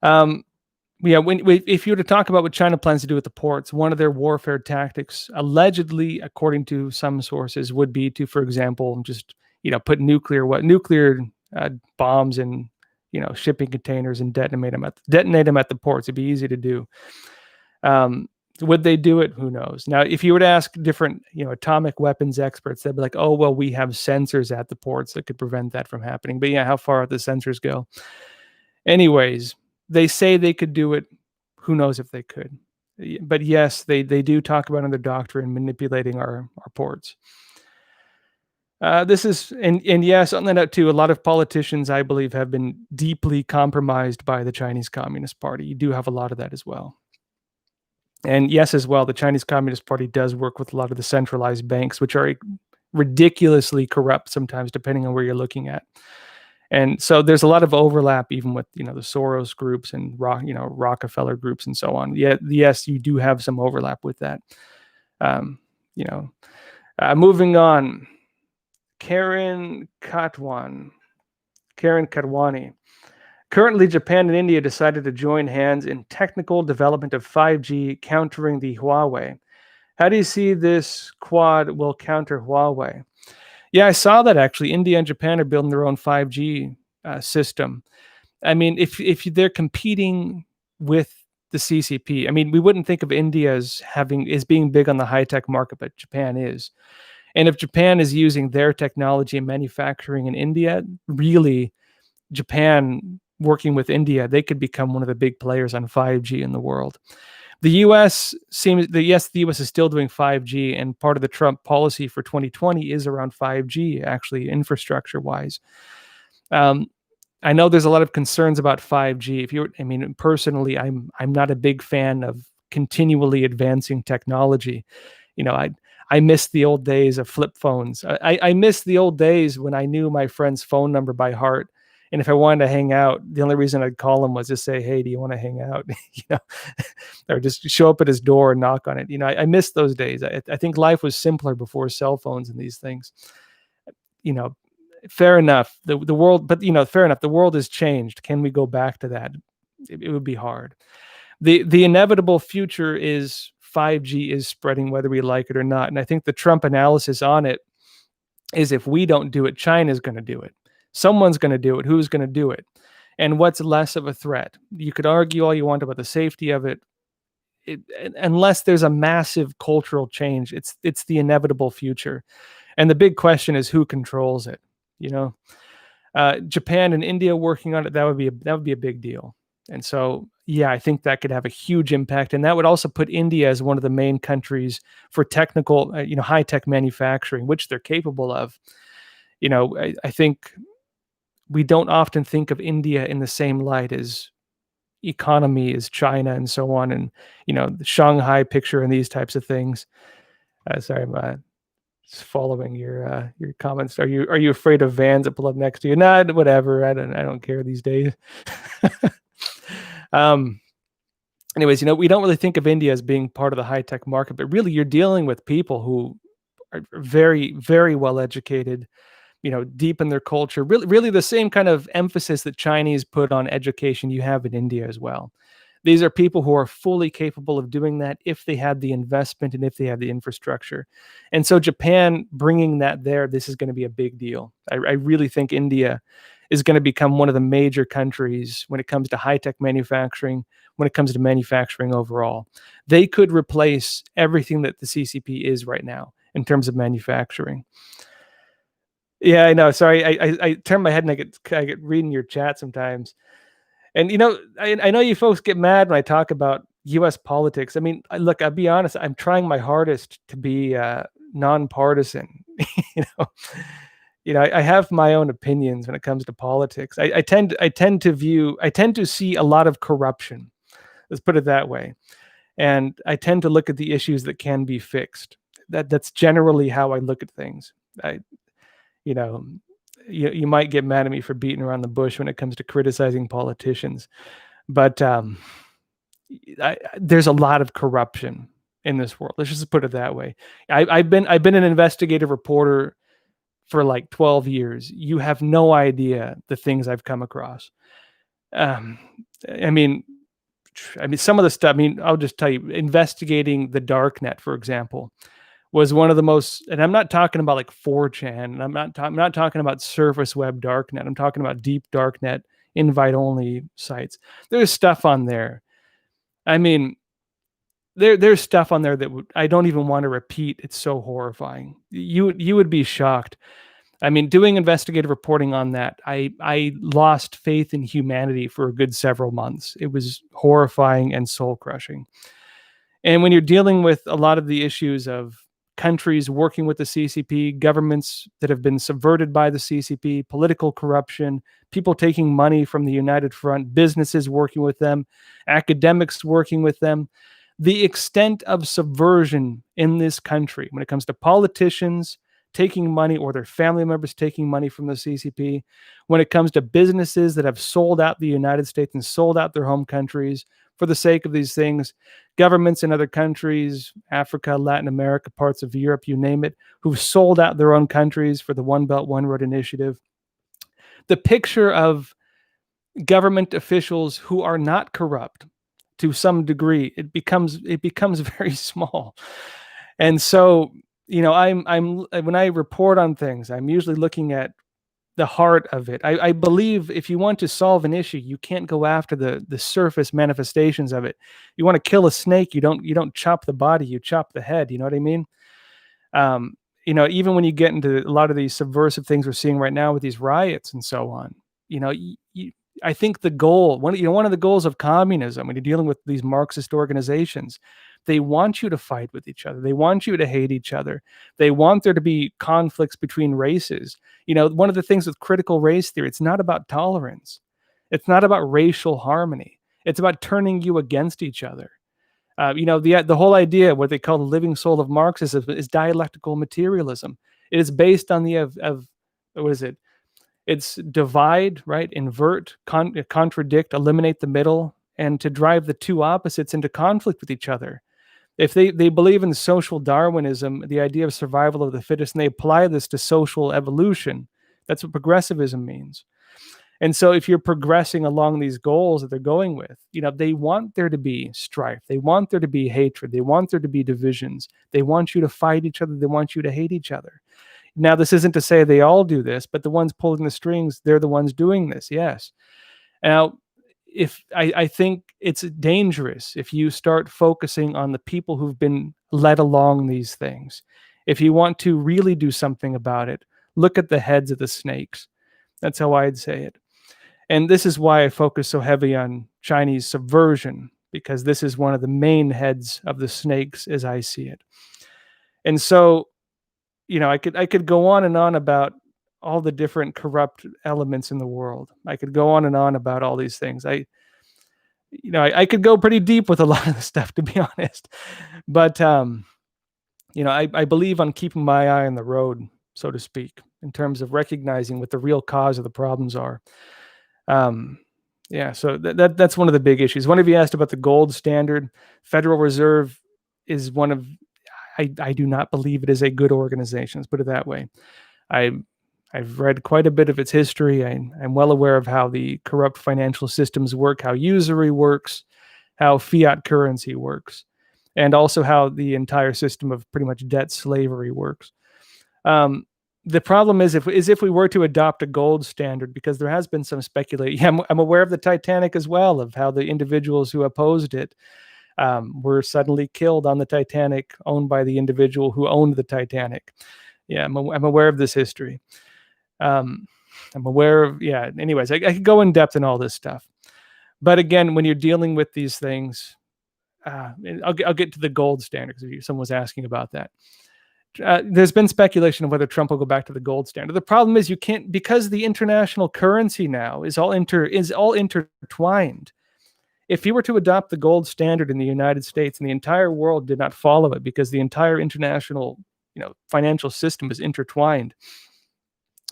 If you were to talk about what China plans to do with the ports, one of their warfare tactics, allegedly, according to some sources, would be to, for example, just put nuclear bombs in shipping containers and detonate them at the ports. It'd be easy to do. Would they do it? Who knows? Now, if you were to ask different, atomic weapons experts, they'd be like, "Oh, well, we have sensors at the ports that could prevent that from happening." But how far would the sensors go? Anyways, they say they could do it. Who knows if they could? But yes, they do talk about in their doctrine manipulating our ports. This is and yes, on that note too, a lot of politicians, I believe, have been deeply compromised by the Chinese Communist Party. You do have a lot of that as well. And yes, as well, the Chinese Communist Party does work with a lot of the centralized banks, which are ridiculously corrupt sometimes, depending on where you're looking at. And so there's a lot of overlap, even with the Soros groups and Rockefeller groups and so on. Yes, you do have some overlap with that. Moving on, Karen Katwan. Karen Karwani. Currently, Japan and India decided to join hands in technical development of 5G, countering the Huawei. How do you see this quad will counter Huawei? Yeah, I saw that actually. India and Japan are building their own 5G system. I mean, if they're competing with the CCP, I mean, we wouldn't think of India as being big on the high tech market, but Japan is. And if Japan is using their technology and manufacturing in India, really, Japan working with India, they could become one of the big players on 5G in the world. The U.S. seems that yes, the U.S. is still doing 5G, and part of the Trump policy for 2020 is around 5G, actually infrastructure wise. I know there's a lot of concerns about 5G. I mean, personally, I'm not a big fan of continually advancing technology. You know, I miss the old days of flip phones. I miss the old days when I knew my friend's phone number by heart. And if I wanted to hang out, the only reason I'd call him was to say, "Hey, do you want to hang out?" you know, or just show up at his door and knock on it. You know, I miss those days. I think life was simpler before cell phones and these things. You know, fair enough. The world, but you know, fair enough. The world has changed. Can we go back to that? It would be hard. The inevitable future is 5G is spreading whether we like it or not. And I think the Trump analysis on it is if we don't do it, China's going to do it. Someone's going to do it. Who's going to do it? And what's less of a threat? You could argue all you want about the safety of it. Unless there's a massive cultural change, it's the inevitable future. And the big question is who controls it. You know, Japan and India working on it, that would be a big deal. And so, yeah, I think that could have a huge impact, and that would also put India as one of the main countries for technical, high tech manufacturing, which they're capable of. You know, I think we don't often think of India in the same light as economy as China and so on, and you know, the Shanghai picture and these types of things. Sorry, I'm just following your comments. Are you afraid of vans that pull up next to you? Nah, whatever. I don't care these days. Anyways, you know, we don't really think of India as being part of the high tech market, but really, you're dealing with people who are very, very well educated. You know, deep in their culture, really the same kind of emphasis that Chinese put on education you have in India as well. These are people who are fully capable of doing that if they had the investment and if they had the infrastructure. And so Japan bringing that there, this is going to be a big deal. I really think India is going to become one of the major countries when it comes to high-tech manufacturing, when it comes to manufacturing overall. They could replace everything that the CCP is right now in terms of manufacturing. Yeah, I know. Sorry, I turn my head and I get reading your chat sometimes. And you know, I know you folks get mad when I talk about U.S. politics. I mean, look, I'll be honest. I'm trying my hardest to be nonpartisan. you know, I have my own opinions when it comes to politics. I tend to see a lot of corruption. Let's put it that way. And I tend to look at the issues that can be fixed. That's generally how I look at things. You know, you might get mad at me for beating around the bush when it comes to criticizing politicians, but there's a lot of corruption in this world. Let's just put it that way. I've been an investigative reporter for like 12 years. You have no idea the things I've come across. I mean, some of the stuff. I mean, I'll just tell you, investigating the darknet, for example, was one of the most, and I'm not talking about like 4chan, and I'm not talking about surface web darknet. I'm talking about deep darknet, invite only sites. There's stuff on there. I mean, there's stuff on there that I don't even want to repeat. It's so horrifying. You would be shocked. I mean, doing investigative reporting on that, I lost faith in humanity for a good several months. It was horrifying and soul crushing. And when you're dealing with a lot of the issues of countries working with the CCP, governments that have been subverted by the CCP, political corruption, people taking money from the United Front, businesses working with them, academics working with them. The extent of subversion in this country when it comes to politicians taking money or their family members taking money from the CCP, when it comes to businesses that have sold out the United States and sold out their home countries for the sake of these things, governments in other countries, Africa, Latin America, parts of Europe, you name it, who've sold out their own countries for the One Belt, One Road initiative. the picture of government officials who are not corrupt to some degree, it becomes very small. And so, I'm when I report on things, I'm usually looking at the heart of it. I believe if you want to solve an issue, you can't go after the surface manifestations of it. You want to kill a snake, you don't chop the body, you chop the head. You know what I mean? Um, even when you get into a lot of these subversive things we're seeing right now with these riots and so on, you know, I think the goal, one of the goals of communism, when you're dealing with these Marxist organizations, they want you to fight with each other. They want you to hate each other. They want there to be conflicts between races. One of the things with critical race theory, it's not about tolerance. It's not about racial harmony. It's about turning you against each other. The whole idea, what they call the living soul of Marxism, is dialectical materialism. It is based on the of what is it? It's divide, right? Invert, contradict, eliminate the middle, and to drive the two opposites into conflict with each other. If they believe in social Darwinism, the idea of survival of the fittest, and they apply this to social evolution, that's what progressivism means. And so if you're progressing along these goals that they're going with, they want there to be strife. They want there to be hatred. They want there to be divisions. They want you to fight each other. They want you to hate each other. Now, this isn't to say they all do this, but the ones pulling the strings, they're the ones doing this. Yes. Now, if I think it's dangerous if you start focusing on the people who've been led along these things. If you want to really do something about it, look at the heads of the snakes. That's how I'd say it. And this is why I focus so heavy on Chinese subversion, because this is one of the main heads of the snakes as I see it. And so, I could go on and on about all the different corrupt elements in the world. I could go on and on about all these things. I could go pretty deep with a lot of the stuff, to be honest. But I believe on keeping my eye on the road, so to speak, in terms of recognizing what the real cause of the problems are. So that's one of the big issues. One of you asked about the gold standard. Federal Reserve is one of, I do not believe it is a good organization. Let's put it that way. I've read quite a bit of its history. I'm well aware of how the corrupt financial systems work, how usury works, how fiat currency works, and also how the entire system of pretty much debt slavery works. The problem is if we were to adopt a gold standard, because there has been some speculation. Yeah, I'm aware of the Titanic as well, of how the individuals who opposed it were suddenly killed on the Titanic, owned by the individual who owned the Titanic. Yeah, I'm aware of this history. I'm aware of, anyways, I could go in depth in all this stuff. But again, when you're dealing with these things, I'll get to the gold standard, because someone was asking about that. There's been speculation of whether Trump will go back to the gold standard. The problem is you can't, because the international currency now is all intertwined. If he were to adopt the gold standard in the United States and the entire world did not follow it, because the entire international financial system is intertwined,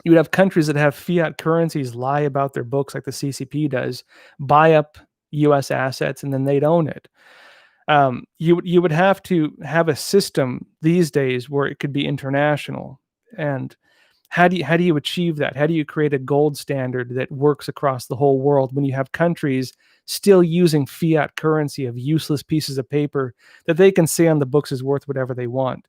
you would have countries that have fiat currencies lie about their books, like the CCP does, buy up U.S. assets, and then they'd own it. You would have to have a system these days where it could be international. And how do you achieve that? How do you create a gold standard that works across the whole world when you have countries still using fiat currency of useless pieces of paper that they can say on the books is worth whatever they want?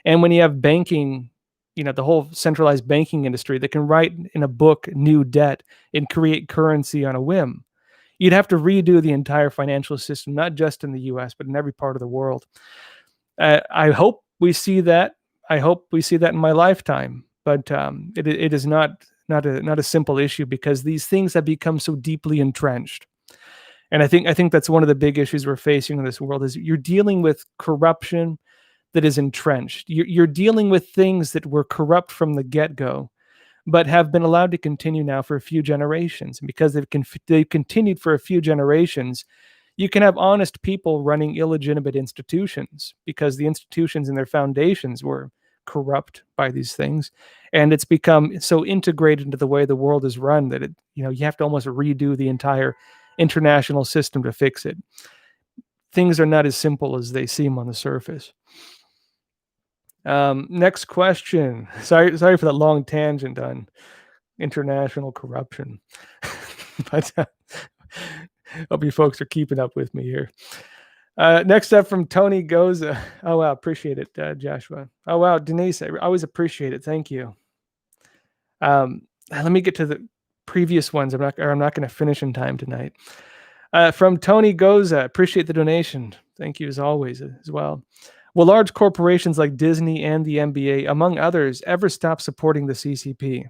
And when you have banking, the whole centralized banking industry that can write in a book new debt and create currency on a whim, you'd have to redo the entire financial system, not just in the U.S., but in every part of the world. I hope we see that. I hope we see that in my lifetime. But it is not a simple issue, because these things have become so deeply entrenched. And I think that's one of the big issues we're facing in this world, is you're dealing with corruption that is entrenched. You're dealing with things that were corrupt from the get-go, but have been allowed to continue now for a few generations. And because they've continued for a few generations, you can have honest people running illegitimate institutions, because the institutions and their foundations were corrupt by these things. And it's become so integrated into the way the world is run that you have to almost redo the entire international system to fix it. Things are not as simple as they seem on the surface. Next question. Sorry for that long tangent on international corruption. But hope you folks are keeping up with me here. Next up from Tony Goza. Oh, wow. Appreciate it, Joshua. Oh, wow. Denise, I always appreciate it. Thank you. Let me get to the previous ones. I'm not going to finish in time tonight. From Tony Goza. Appreciate the donation. Thank you as always as well. Will large corporations like Disney and the NBA, among others, ever stop supporting the CCP?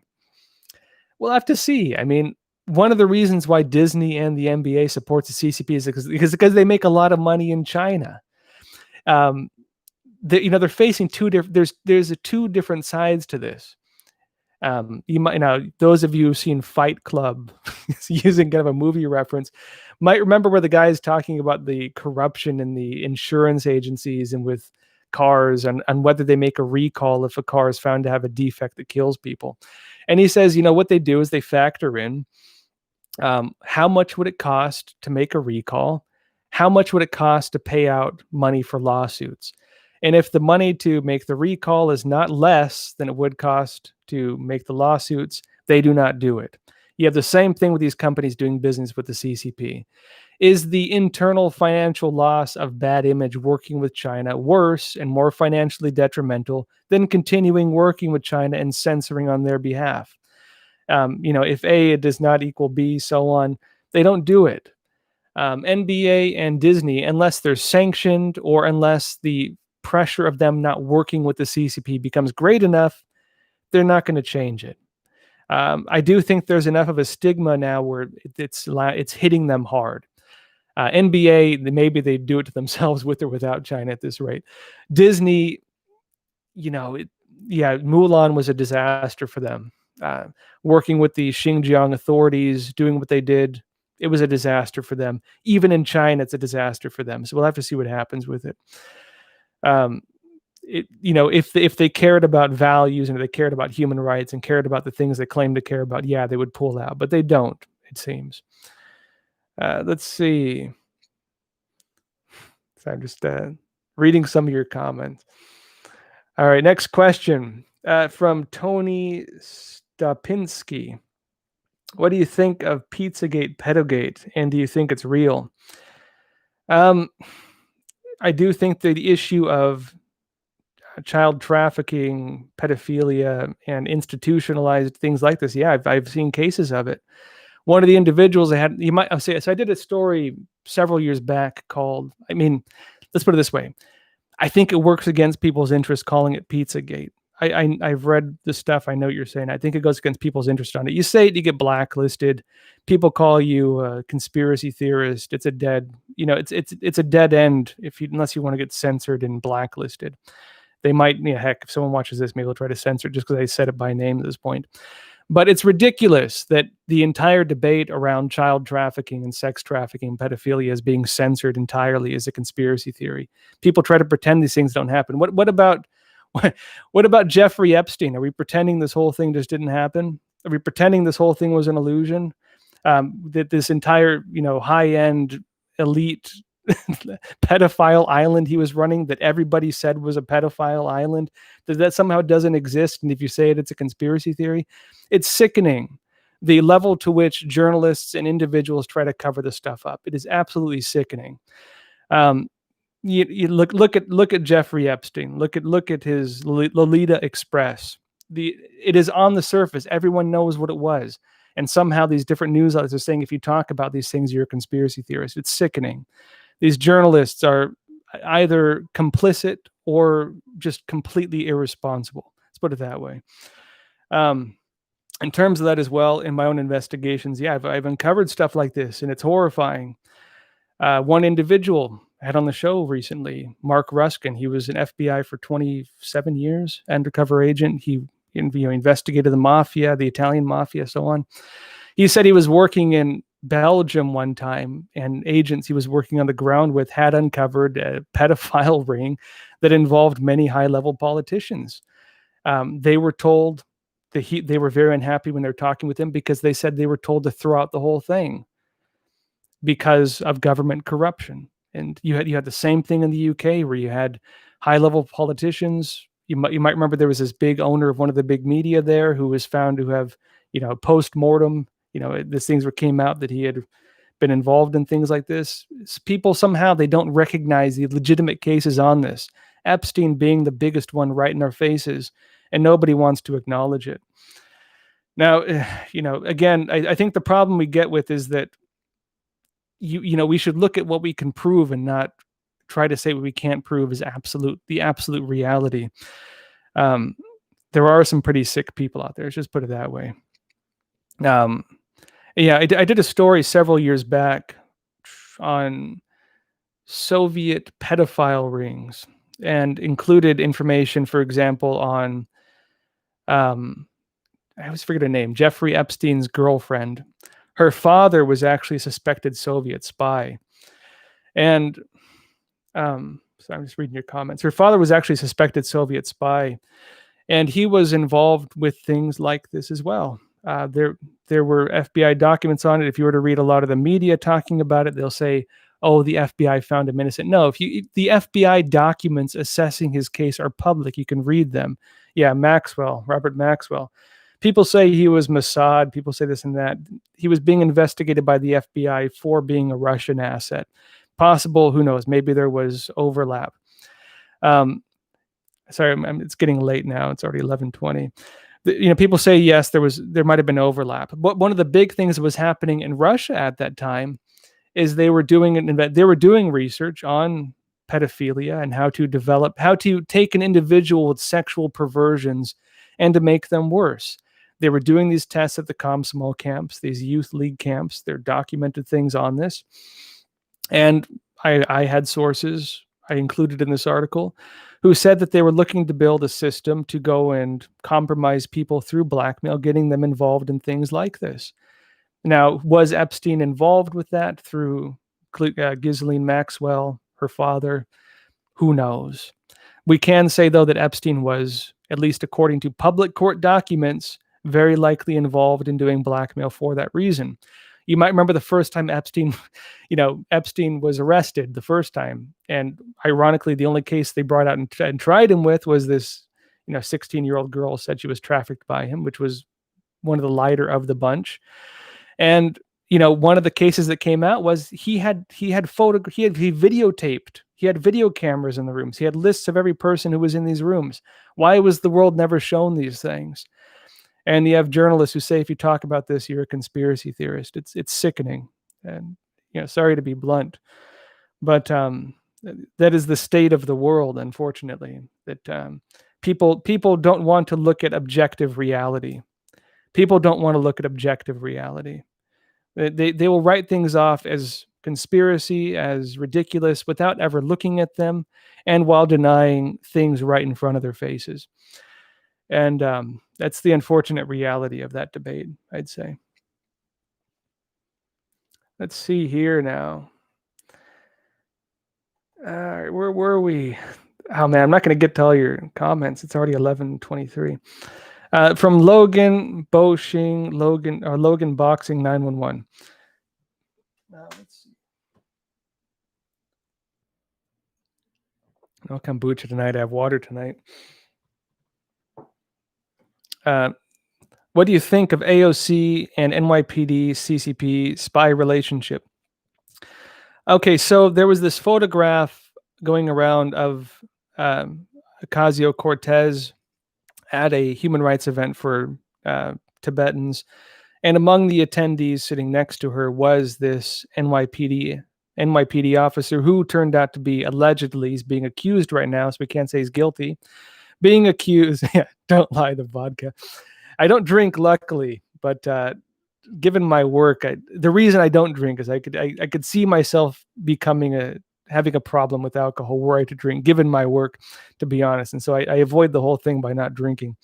We'll have to see. I mean, one of the reasons why Disney and the NBA supports the CCP is because they make a lot of money in China. They're facing two different. There's two different sides to this. You might those of you who've seen Fight Club, using kind of a movie reference, might remember where the guy is talking about the corruption in the insurance agencies and with cars and whether they make a recall if a car is found to have a defect that kills people. And he says, what they do is they factor in how much would it cost to make a recall? How much would it cost to pay out money for lawsuits? And if the money to make the recall is not less than it would cost to make the lawsuits, they do not do it. You have the same thing with these companies doing business with the CCP. Is the internal financial loss of bad image working with China worse and more financially detrimental than continuing working with China and censoring on their behalf? If A does not equal B, so on, they don't do it. NBA and Disney, unless they're sanctioned or unless the pressure of them not working with the CCP becomes great enough, they're not going to change it. I do think there's enough of a stigma now where it's hitting them hard. NBA, maybe they do it to themselves with or without China at this rate. Disney, Mulan was a disaster for them. Working with the Xinjiang authorities, doing what they did, it was a disaster for them. Even in China, it's a disaster for them. So we'll have to see what happens with it. If they cared about values and they cared about human rights and cared about the things they claim to care about, they would pull out, but they don't, it seems. Let's see. So I'm just reading some of your comments. All right, next question from Tony Stapinski. What do you think of Pizzagate, Pedogate, and do you think it's real? I do think that the issue of child trafficking, pedophilia, and institutionalized things like this, I've seen cases of it. One of the individuals I did a story several years back called, let's put it this way. I think it works against people's interest calling it Pizzagate. I've read the stuff. I know what you're saying. I think it goes against people's interest on it. You say it, you get blacklisted. People call you a conspiracy theorist. It's a dead, it's a dead end unless you want to get censored and blacklisted. They might, heck, if someone watches this, maybe they'll try to censor it just because I said it by name at this point. But it's ridiculous that the entire debate around child trafficking and sex trafficking and pedophilia is being censored entirely as a conspiracy theory. People try to pretend these things don't happen. What about Jeffrey Epstein? Are we pretending this whole thing just didn't happen? Are we pretending this whole thing was an illusion? That this entire, high-end elite pedophile island he was running that everybody said was a pedophile island, that somehow doesn't exist, and if you say it, it's a conspiracy theory. It's sickening, the level to which journalists and individuals try to cover this stuff up. It is absolutely sickening. You look at Jeffrey Epstein. Look at his Lolita Express. It is on the surface. Everyone knows what it was, and somehow these different news outlets are saying if you talk about these things, you're a conspiracy theorist. It's sickening. These journalists are either complicit or just completely irresponsible. Let's put it that way. In terms of that as well, in my own investigations, I've uncovered stuff like this, and it's horrifying. One individual I had on the show recently, Mark Ruskin. He was an FBI for 27 years, undercover agent. He investigated the mafia, the Italian mafia, so on. He said he was working in Belgium one time, and agents he was working on the ground with had uncovered a pedophile ring that involved many high-level politicians. They were told that they were very unhappy when they were talking with him because they said they were told to throw out the whole thing because of government corruption. And you had the same thing in the UK where you had high-level politicians. You might remember there was this big owner of one of the big media there who was found to have post-mortem, these things came out that he had been involved in things like this. People somehow they don't recognize the legitimate cases on this. Epstein being the biggest one right in our faces, and nobody wants to acknowledge it. Now, again, I think the problem we get with is that we should look at what we can prove and not try to say what we can't prove is the absolute reality. There are some pretty sick people out there. Let's just put it that way. Yeah, I did a story several years back on Soviet pedophile rings and included information, for example, on I always forget her name, Jeffrey Epstein's girlfriend. Her father was actually a suspected Soviet spy. And so I'm just reading your comments. Her father was actually a suspected Soviet spy, and he was involved with things like this as well. There were FBI documents on it. If you were to read a lot of the media talking about it, they'll say, "Oh, the FBI found him innocent." No, the FBI documents assessing his case are public. You can read them. Yeah, Robert Maxwell. People say he was Mossad. People say this and that. He was being investigated by the FBI for being a Russian asset. Possible, who knows? Maybe there was overlap. Sorry, it's getting late now. It's already 11:20. People say yes, there might have been overlap. But one of the big things that was happening in Russia at that time is they were doing research on pedophilia and how to take an individual with sexual perversions and to make them worse. They were doing these tests at the Komsomol camps, these youth league camps. They're documented things on this. And I had sources I included in this article who said that they were looking to build a system to go and compromise people through blackmail, getting them involved in things like this. Now, was Epstein involved with that through Ghislaine Maxwell, her father? Who knows? We can say, though, that Epstein was, at least according to public court documents, very likely involved in doing blackmail for that reason. You might remember the first time Epstein was arrested the first time. And ironically, the only case they brought out and tried him with was this, 16-year-old girl said she was trafficked by him, which was one of the lighter of the bunch. And, one of the cases that came out was he videotaped. He had video cameras in the rooms. He had lists of every person who was in these rooms. Why was the world never shown these things? And you have journalists who say, if you talk about this, you're a conspiracy theorist. It's sickening. And, sorry to be blunt, but that is the state of the world, unfortunately, that people don't want to look at objective reality. People don't want to look at objective reality. They will write things off as conspiracy, as ridiculous, without ever looking at them, and while denying things right in front of their faces. And that's the unfortunate reality of that debate, I'd say. Let's see here now. All right, where were we? Oh man, I'm not going to get to all your comments. It's already 11:23. From Logan Boxing 911. Let's see. No kombucha tonight. I have water tonight. What do you think of AOC and NYPD CCP spy relationship? Okay, so there was this photograph going around of Ocasio-Cortez at a human rights event for Tibetans. And among the attendees sitting next to her was this NYPD officer who turned out to be, allegedly, he's being accused right now, so we can't say he's guilty. Being accused, don't lie, the vodka. I don't drink, luckily, but given my work, the reason I don't drink is I could see myself having a problem with alcohol were I to drink, given my work, to be honest. And so I avoid the whole thing by not drinking.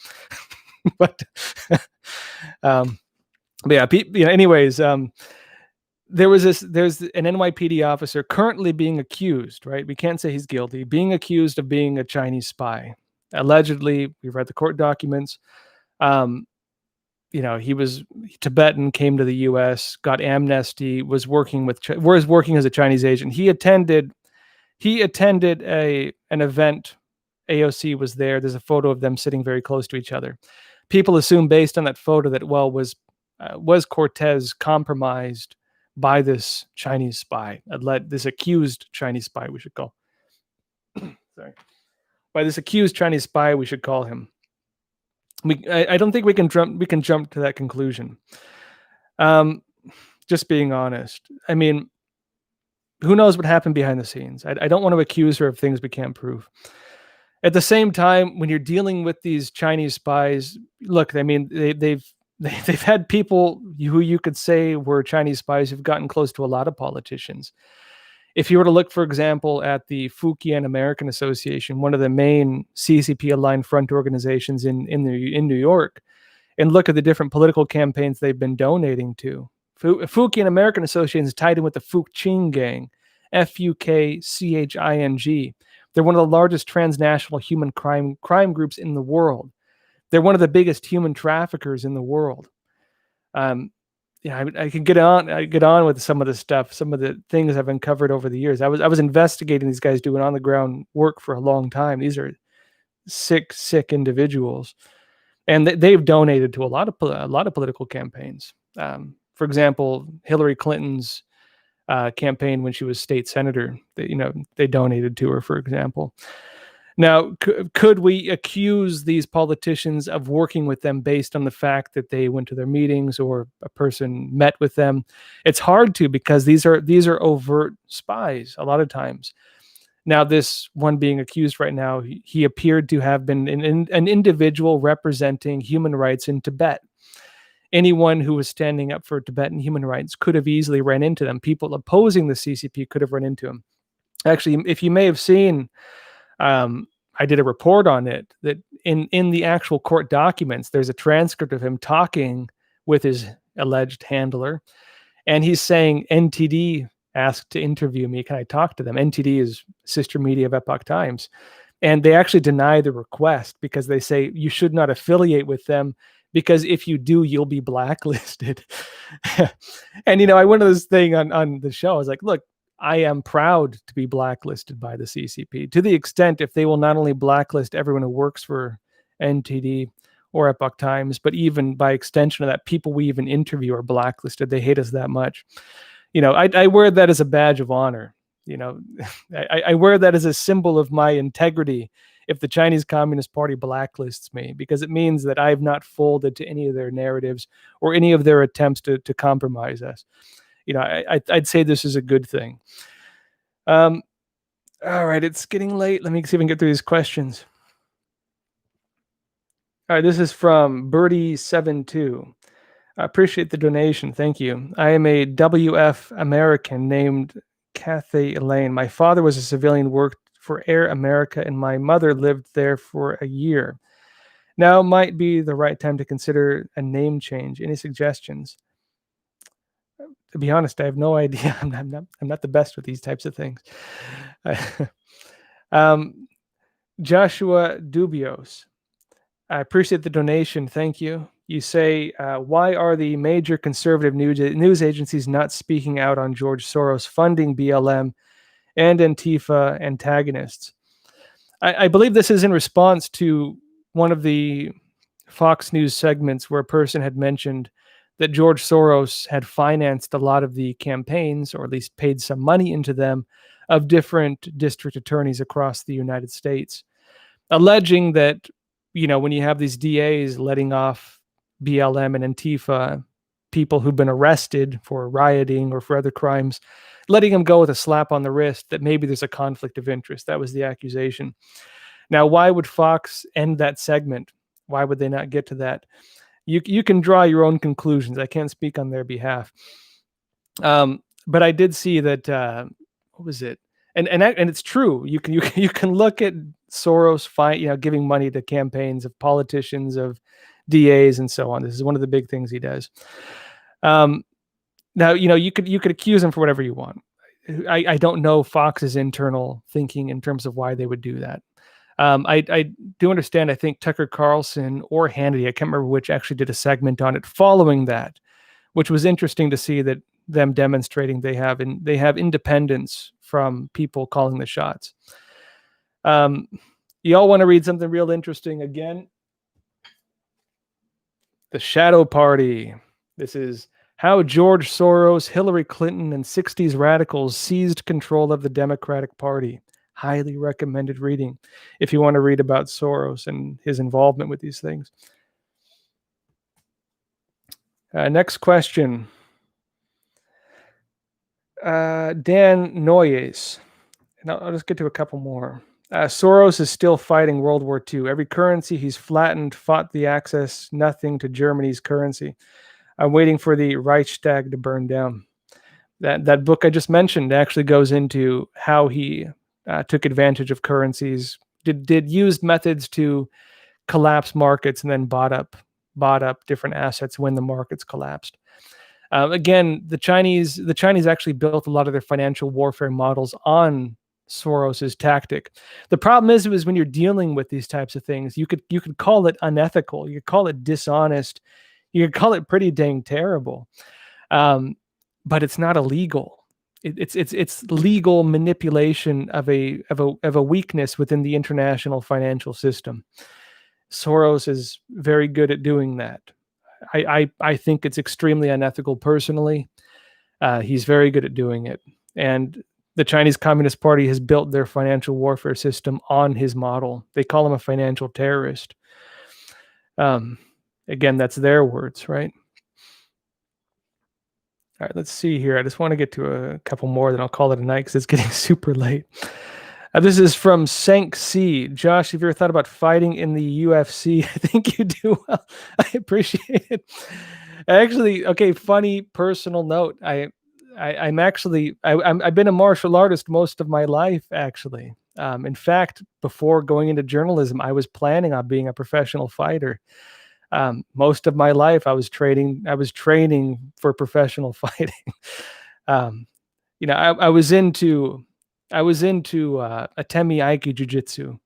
But yeah, anyways, there's an NYPD officer currently being accused, right? We can't say he's guilty, being accused of being a Chinese spy. Allegedly, we've read the court documents. He was Tibetan, came to the U.S., got amnesty, was working as a Chinese agent. He attended an event. AOC was there. There's a photo of them sitting very close to each other. people assume based on that photo that, well, was Cortez compromised by this Chinese spy, this accused Chinese spy, we should call, sorry, by this accused Chinese spy, we should call him. I don't think we can jump to that conclusion. Just being honest. I mean, who knows what happened behind the scenes? I don't want to accuse her of things we can't prove. At the same time, when you're dealing with these Chinese spies, look, I mean, they've had people who you could say were Chinese spies who've gotten close to a lot of politicians. If you were to look, for example, at the Fujian American Association, one of the main CCP-aligned front organizations in New York, and look at the different political campaigns they've been donating to. Fujian American Association is tied in with the Fuqing Gang, Fukching. They're one of the largest transnational human crime groups in the world. They're one of the biggest human traffickers in the world. I could get on with some of the stuff, some of the things I've uncovered over the years. I was investigating these guys doing on the ground work for a long time. These are sick individuals, and they've donated to a lot of political campaigns. For example, Hillary Clinton's campaign when she was state senator, they donated to her, for example. Now, could we accuse these politicians of working with them based on the fact that they went to their meetings or a person met with them? It's hard to, because these are overt spies a lot of times. Now, this one being accused right now, he appeared to have been an individual representing human rights in Tibet. Anyone who was standing up for Tibetan human rights could have easily ran into them. People opposing the CCP could have run into him. Actually, if you may have seen, I did a report on it, that in the actual court documents, there's a transcript of him talking with his alleged handler, and he's saying, NTD asked to interview me. Can I talk to them? NTD is sister media of Epoch Times. And they actually deny the request because they say you should not affiliate with them, because if you do, you'll be blacklisted. And, I went to this thing on the show. I was like, look, I am proud to be blacklisted by the CCP, to the extent if they will not only blacklist everyone who works for NTD or Epoch Times, but even by extension of that, people we even interview are blacklisted. They hate us that much. I wear that as a badge of honor. I wear that as a symbol of my integrity if the Chinese Communist Party blacklists me, because it means that I've not folded to any of their narratives or any of their attempts to compromise us. I'd say this is a good thing. All right, it's getting late. Let me see if I can get through these questions. All right, this is from Birdie72. I appreciate the donation. Thank you. I am a WF American named Cathay Elaine. My father was a civilian, worked for Air America, and my mother lived there for a year. Now might be the right time to consider a name change. Any suggestions? To be honest, I have no idea. I'm not the best with these types of things. Joshua Dubios. I appreciate the donation. Thank you. You say, why are the major conservative news agencies not speaking out on George Soros funding BLM and Antifa antagonists? I believe this is in response to one of the Fox News segments where a person had mentioned that George Soros had financed a lot of the campaigns, or at least paid some money into them, of different district attorneys across the United States, alleging that, when you have these DAs letting off BLM and Antifa, people who've been arrested for rioting or for other crimes, letting them go with a slap on the wrist, that maybe there's a conflict of interest. That was the accusation. Now, why would Fox end that segment? Why would they not get to that? You can draw your own conclusions. I can't speak on their behalf. But I did see that, what was it? And it's true. You can look at Soros giving money to campaigns of politicians, of DAs, and so on. This is one of the big things he does. Now, you could accuse him for whatever you want. I don't know Fox's internal thinking in terms of why they would do that. I do understand. I think Tucker Carlson or Hannity, I can't remember which, actually did a segment on it following that, which was interesting to see that them demonstrating they have independence from people calling the shots. You all want to read something real interesting again? The Shadow Party. This is how George Soros, Hillary Clinton, and 60s radicals seized control of the Democratic Party. Highly recommended reading if you want to read about Soros and his involvement with these things. Next question. Dan Noyes. And I'll just get to a couple more. Soros is still fighting World War II. Every currency he's flattened fought the access nothing to Germany's currency. I'm waiting for the Reichstag to burn down. That book I just mentioned actually goes into how he took advantage of currencies, did used methods to collapse markets, and then bought up different assets when the markets collapsed. Again, the Chinese actually built a lot of their financial warfare models on Soros's tactic. The problem is when you're dealing with these types of things, you could call it unethical, you could call it dishonest, you could call it pretty dang terrible, but it's not illegal. It's legal manipulation of a weakness within the international financial system. Soros is very good at doing that. I think it's extremely unethical personally. He's very good at doing it. And the Chinese Communist Party has built their financial warfare system on his model. They call him a financial terrorist. Again, that's their words, right? All right, let's see here. I just want to get to a couple more, then I'll call it a night because it's getting super late. This is from Sank C. Josh, have you ever thought about fighting in the UFC? I think you do well. I appreciate it. Actually, okay, funny personal note. I've been a martial artist most of my life, actually. In fact, before going into journalism, I was planning on being a professional fighter. Most of my life, I was training for professional fighting. I was into Atemi Aiki Jiu-Jitsu,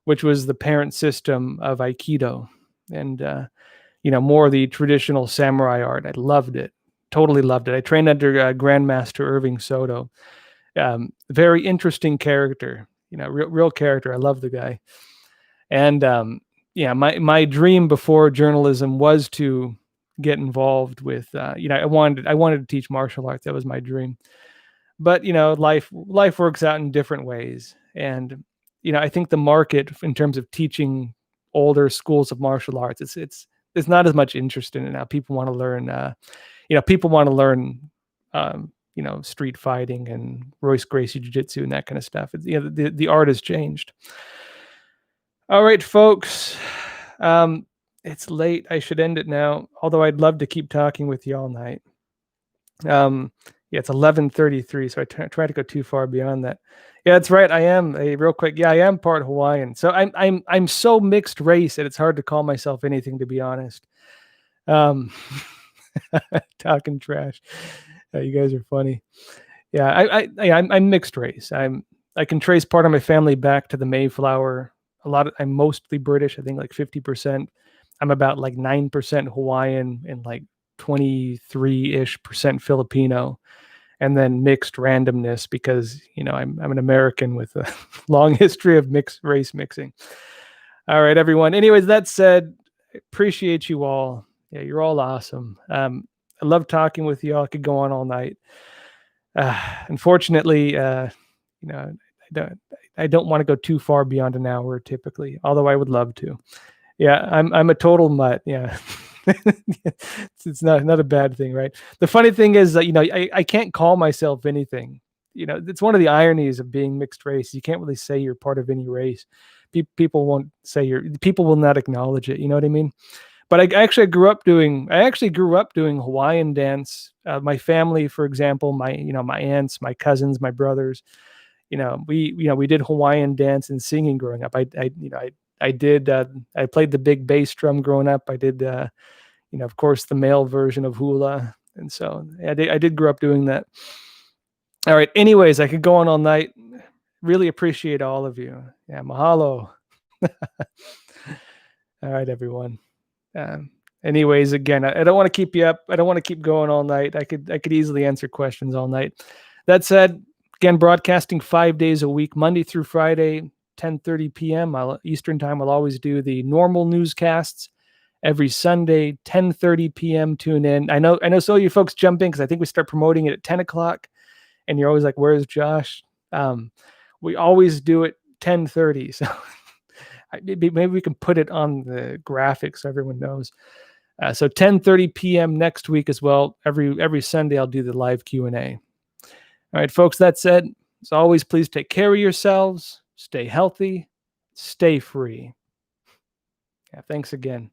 which was the parent system of Aikido, and more of the traditional samurai art. I loved it, totally loved it. I trained under Grandmaster Irving Soto. Very interesting character, real character. I love the guy, and my dream before journalism was to get involved with. I wanted to teach martial arts. That was my dream. But life works out in different ways, and I think the market in terms of teaching older schools of martial arts, it's not as much interest in it now. People want to learn, street fighting and Royce Gracie Jiu-Jitsu and that kind of stuff. The art has changed. All right, folks, it's late. I should end it now. Although I'd love to keep talking with you all night. Yeah, it's 11:33, so I try to go too far beyond that. Yeah, that's right. I am real quick. Yeah, I am part Hawaiian. So I'm so mixed race that it's hard to call myself anything, to be honest. Talking trash. You guys are funny. Yeah, I'm mixed race. I can trace part of my family back to the Mayflower. I'm mostly British. I think like 50%. I'm about like 9% Hawaiian and like 23-ish% Filipino, and then mixed randomness because I'm an American with a long history of mixed race mixing. All right, everyone. Anyways, that said, I appreciate you all. Yeah, you're all awesome. I love talking with you all. I could go on all night. Unfortunately, I don't want to go too far beyond an hour typically, although I would love to. Yeah, I'm a total mutt. Yeah. It's not a bad thing, right? The funny thing is that I can't call myself anything. It's one of the ironies of being mixed race. You can't really say you're part of any race. People won't say people will not acknowledge it. You know what I mean? But I actually grew up doing Hawaiian dance. My family, for example, my aunts, my cousins, my brothers, we did Hawaiian dance and singing growing up. I played the big bass drum growing up. I did of course, the male version of hula. And so I did grow up doing that. All right. Anyways, I could go on all night. Really appreciate all of you. Yeah. Mahalo. All right, everyone. Anyways, again, I don't want to keep you up. I don't want to keep going all night. I could easily answer questions all night. That said, again, broadcasting 5 days a week, Monday through Friday, 10:30 p.m. Eastern time. I'll always do the normal newscasts. every Sunday, 10:30 p.m. Tune in. I know so you folks jump in because I think we start promoting it at 10 o'clock, and you're always like, "Where's Josh?" We always do it 10:30. So maybe we can put it on the graphic so everyone knows. So 10:30 p.m. next week as well. Every Sunday I'll do the live Q&A. All right, folks, that said, as always, please take care of yourselves, stay healthy, stay free. Yeah, thanks again.